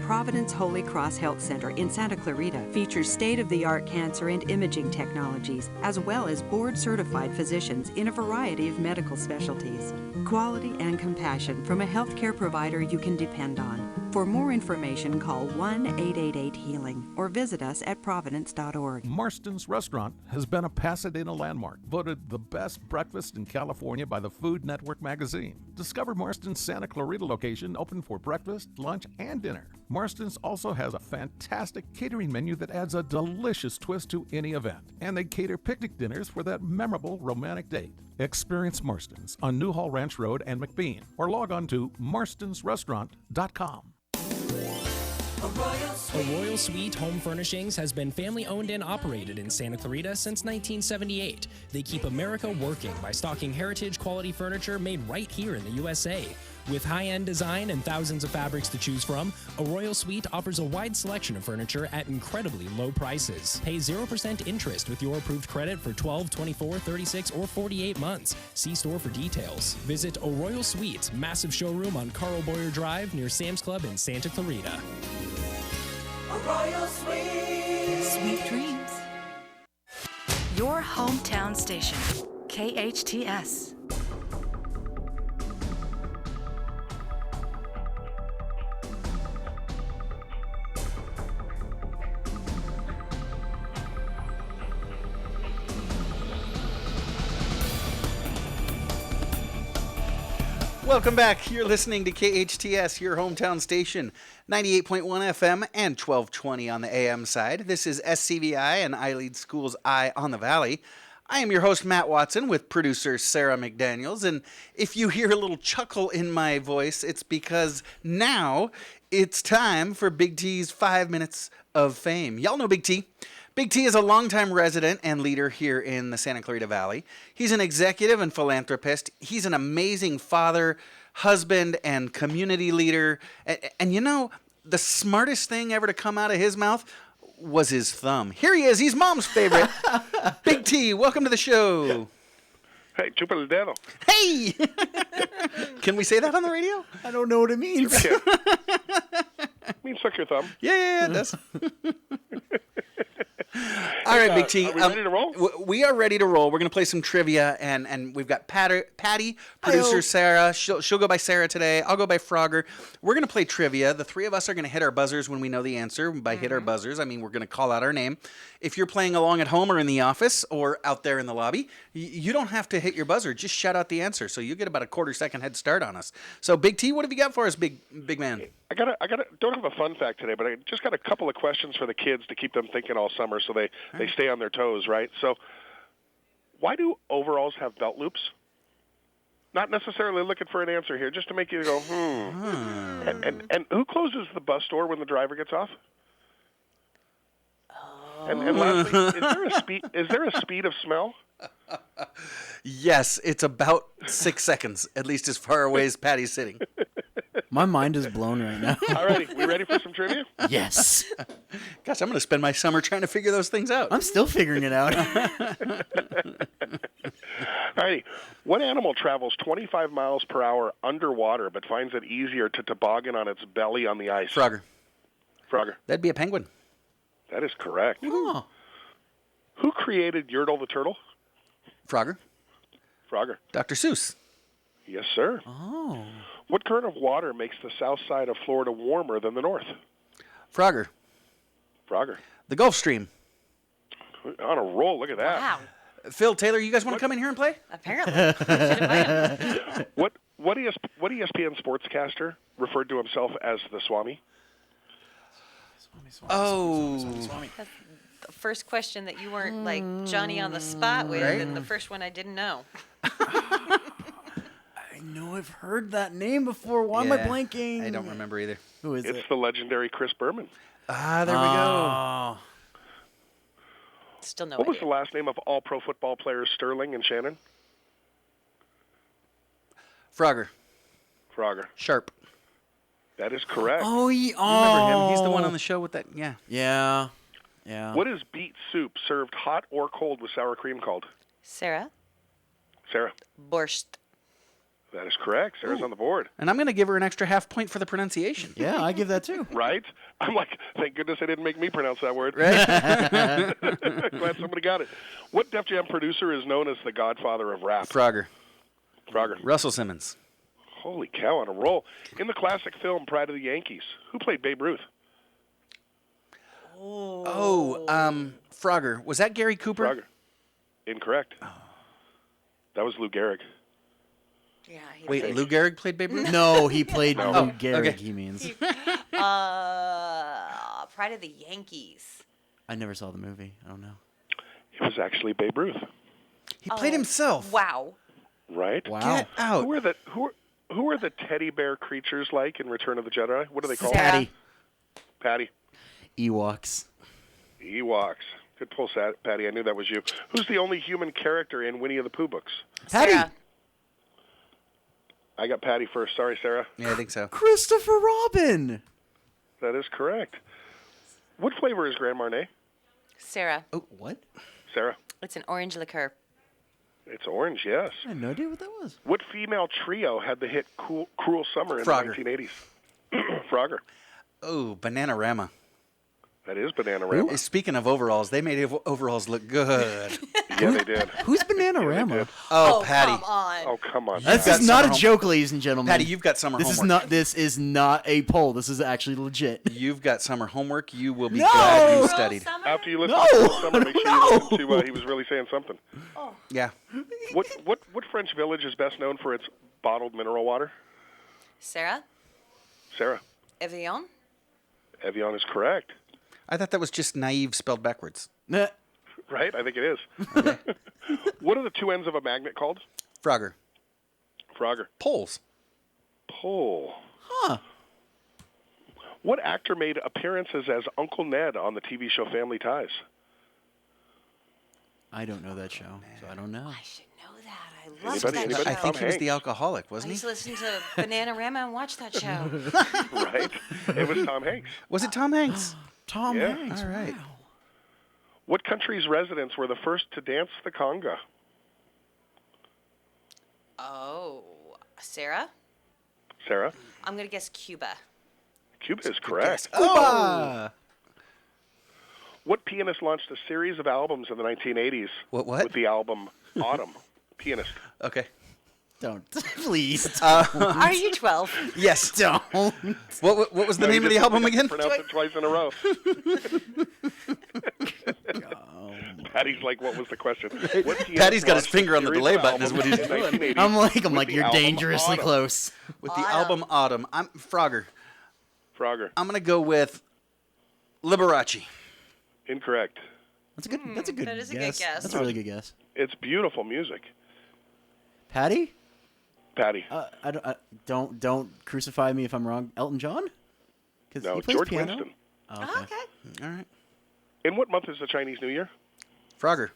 Providence Holy Cross Health Center in Santa Clarita features state-of-the-art cancer and imaging technologies, as well as board-certified physicians in a variety of medical specialties. Quality and compassion from a healthcare provider you can depend on. For more information, call 1-888-HEALING or visit us at providence.org. Marston's Restaurant has been a Pasadena landmark, voted the best breakfast in California by the Food Network magazine. Discover Marston's Santa Clarita location, open for breakfast, lunch, and dinner. Marston's also has a fantastic catering menu that adds a delicious twist to any event. And they cater picnic dinners for that memorable romantic date. Experience Marston's on Newhall Ranch Road and McBean, or log on to marstonsrestaurant.com. A Royal Suite Home Furnishings has been family-owned and operated in Santa Clarita since 1978. They keep America working by stocking heritage-quality furniture made right here in the USA. With high-end design and thousands of fabrics to choose from, a Royal Suite offers a wide selection of furniture at incredibly low prices. Pay 0% interest with your approved credit for 12, 24, 36, or 48 months. See store for details. Visit A Royal Suite's massive showroom on Carl Boyer Drive near Sam's Club in Santa Clarita. A Royal Suite. Sweet dreams. hometown station, KHTS. Welcome back. You're listening to KHTS, your hometown station, 98.1 FM and 1220 on the AM side. This is SCVI and I Lead Schools Eye on the Valley. I am your host, Matt Watson, with producer Sara McDaniels. And if you hear a little chuckle in my voice, it's because now it's time for Big T's 5 Minutes of Fame. Y'all know Big T. Big T is a longtime resident and leader here in the Santa Clarita Valley. He's an executive and philanthropist. He's an amazing father, husband, and community leader. And you know, the smartest thing ever to come out of his mouth was his thumb. Here he is. He's Mom's favorite. Big T, welcome to the show. Hey, chupa el dedo. Hey! Can we say that on the radio? I don't know what it means. It means suck your thumb. Yeah, it does. All right, Big T. Are we ready to roll? We are ready to roll. We're going to play some trivia, and we've got Patty, producer Sara. She'll go by Sara today. I'll go by Frogger. We're going to play trivia. The three of us are going to hit our buzzers when we know the answer. By hit our buzzers, I mean we're going to call out our name. If you're playing along at home or in the office or out there in the lobby, you don't have to hit your buzzer. Just shout out the answer. So you get about a quarter-second head start on us. So, Big T, what have you got for us, big man? I don't have a fun fact today, but I just got a couple of questions for the kids to keep them thinking all summer so they stay on their toes, right? So why do overalls have belt loops? Not necessarily looking for an answer here, just to make you go, And who closes the bus door when the driver gets off? And lastly, is there a speed of smell? Yes, it's about 6 seconds, at least as far away as Patty's sitting. My mind is blown right now. All righty, we ready for some trivia? Yes. Gosh, I'm going to spend my summer trying to figure those things out. I'm still figuring it out. All righty. What animal travels 25 miles per hour underwater but finds it easier to toboggan on its belly on the ice? Frogger. That'd be a penguin. That is correct. Oh. Who created Yertle the turtle? Frogger. Dr. Seuss. Yes, sir. Oh. What current of water makes the south side of Florida warmer than the north? Frogger. The Gulf Stream. On a roll. Look at that. Wow. Phil, Taylor, you guys want to come in here and play? Apparently. Should invite him. What ESPN sportscaster referred to himself as the Swami? Swami. That's the first question that you weren't like Johnny on the spot with, and the first one I didn't know. I know I've heard that name before. Why am I blanking? I don't remember either. Who is it? It's the legendary Chris Berman. Ah, there we go. Still no What idea. was the last name of all pro football players Sterling and Shannon? Frogger. Sharp. That is correct. Oh, You remember him? He's the one on the show with that. Yeah. Yeah. What is beet soup served hot or cold with sour cream called? Sara? Borscht. That is correct. Sarah's on the board. And I'm going to give her an extra half point for the pronunciation. Yeah, I give that too. Right? I'm like, thank goodness they didn't make me pronounce that word. Right? Glad somebody got it. What Def Jam producer is known as the godfather of rap? Frogger. Russell Simmons. Holy cow, on a roll. In the classic film Pride of the Yankees, who played Babe Ruth? Frogger. Was that Gary Cooper? Frogger. Incorrect. That was Lou Gehrig. Yeah. Wait, Lou Gehrig played Babe Ruth? No, he played Lou Gehrig, okay. he means. Pride of the Yankees. I never saw the movie. I don't know. It was actually Babe Ruth. He played himself. Wow. Right? Wow. Get out. Who are the teddy bear creatures like in Return of the Jedi? What are they called? Patty. Ewoks. Good pull, Patty. I knew that was you. Who's the only human character in Winnie the Pooh books? Patty. Sara. I got Patty first. Sorry, Sarah. Yeah, I think so. Christopher Robin. That is correct. What flavor is Grand Marnier? Sara. Oh, what? Sarah. It's an orange liqueur. It's orange, yes. I had no idea what that was. What female trio had the hit Cruel Summer in Frogger. the 1980s? Frogger. Oh, Bananarama. That is Bananarama. Speaking of overalls, they made overalls look good. Yeah, they did. Who's Bananarama? Oh, Patty. Come on. Oh, come on. This is not a joke, ladies and gentlemen. Patty, you've got summer homework. This is not a poll. This is actually legit. You've got summer homework. You will be glad you studied. After you listen to the summer, make sure you listen to He Was Really Saying Something. Oh. Yeah. What French village is best known for its bottled mineral water? Sarah? Sarah. Evian? Evian is correct. I thought that was just naive spelled backwards. Right? I think it is. Okay. What are the two ends of a magnet called? Frogger. Frogger. Poles. Pole. Huh. What actor made appearances as Uncle Ned on the TV show Family Ties? I don't know that show, so I don't know. I should know that. I love Anybody? that show. I think he was the alcoholic, I wasn't used he? to listen to Bananarama and watch that show. Right? It was Tom Hanks. Was it Tom Hanks? Tom Yeah. Hanks. All right. Wow. What country's residents were the first to dance the conga? Oh, Sarah? Sarah? I'm going to guess Cuba. Cuba is correct. Cuba. What pianist launched a series of albums in the 1980s? What? With the album Autumn. Pianist. Okay. Don't. Please. Are you 12? Yes. Don't. What was the name of the album again? Pronounce it twice in a row. Patty's like, what was the question? What pianist Patty's got his launched finger a on the series delay of button is albums what he's in the doing. 1980s I'm with like, the you're album dangerously Autumn? close. With the album Autumn. I'm Frogger. Frogger. I'm going to go with Liberace. Incorrect. That's a good. That's a good that is a guess. good guess. That's a really good guess. It's beautiful music. Patty? Patty. Don't crucify me if I'm wrong. Elton John? No, he plays George piano. Winston. Oh, okay. All right. In what month is the Chinese New Year? Frogger.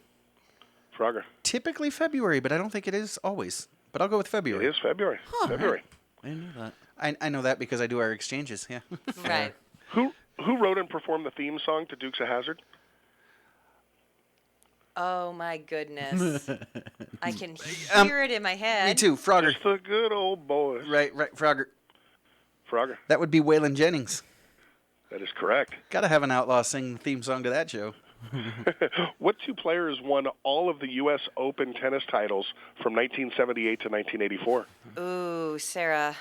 Frogger. Typically February, but I don't think it is always. But I'll go with February. It is February. February. I didn't know that. I know that because I do our exchanges. Yeah. Right. Who wrote and performed the theme song to Dukes of Hazzard? Oh, my goodness. I can hear it in my head. Me too. Frogger. Just the good old boys. Right. Frogger. Frogger. That would be Waylon Jennings. That is correct. Got to have an outlaw sing the theme song to that show. What two players won all of the U.S. Open tennis titles from 1978 to 1984? Ooh, Sarah.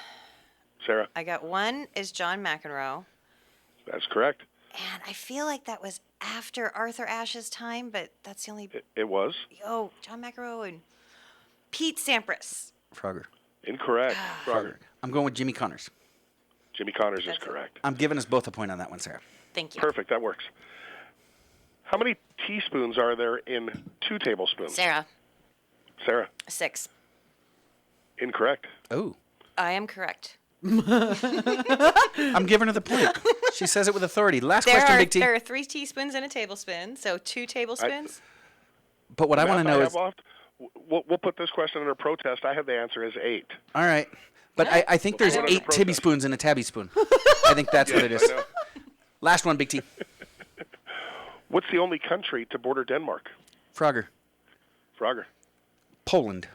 Sarah. I got one is John McEnroe. That's correct. And I feel like that was after Arthur Ashe's time, but that's the only... It was. Oh, John McEnroe and Pete Sampras. Frogger. Incorrect. Frogger. I'm going with Jimmy Connors. Jimmy Connors is correct. I'm giving us both a point on that one, Sarah. Thank you. Perfect. That works. How many teaspoons are there in 2 tablespoons? Sarah. Sarah. 6. Incorrect. Oh. I am correct. I'm giving her the point. She says it with authority. Last There question, are, Big T. There are 3 teaspoons in a tablespoon, so 2 tablespoons. But what I want to know is... We'll put this question under protest. I have the answer as 8. All right. But I think there's 8 Tibby spoons in a Tabby spoon. I think that's what it is. I know. Last one, Big T. What's the only country to border Denmark? Frogger. Frogger. Poland.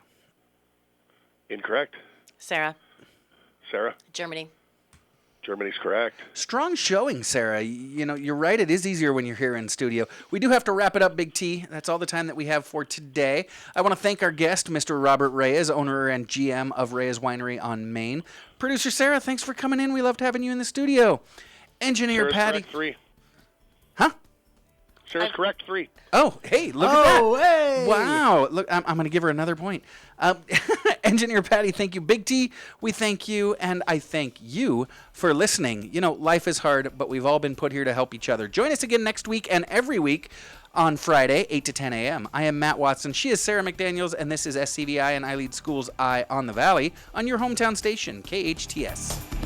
Incorrect. Sarah. Sarah. Germany. Germany's correct. Strong showing, Sarah. You know, you're right. It is easier when you're here in studio. We do have to wrap it up, Big T. That's all the time that we have for today. I want to thank our guest, Mr. Robert Reyes, owner and GM of Reyes Winery on Main. Producer Sarah, thanks for coming in. We loved having you in the studio. Engineer Sarah's Patty. Correct, 3. Huh? Sarah's correct. 3. Oh, hey, look at that. Hey. Wow. Look, I'm going to give her another point. Engineer Patty, thank you. Big T, we thank you, and I thank you for listening. You know, life is hard, but we've all been put here to help each other. Join us again next week and every week on Friday, 8 to 10 a.m. I am Matt Watson. She is Sarah McDaniels, and this is SCVI, and I lead Schools Eye on the Valley on your hometown station, KHTS.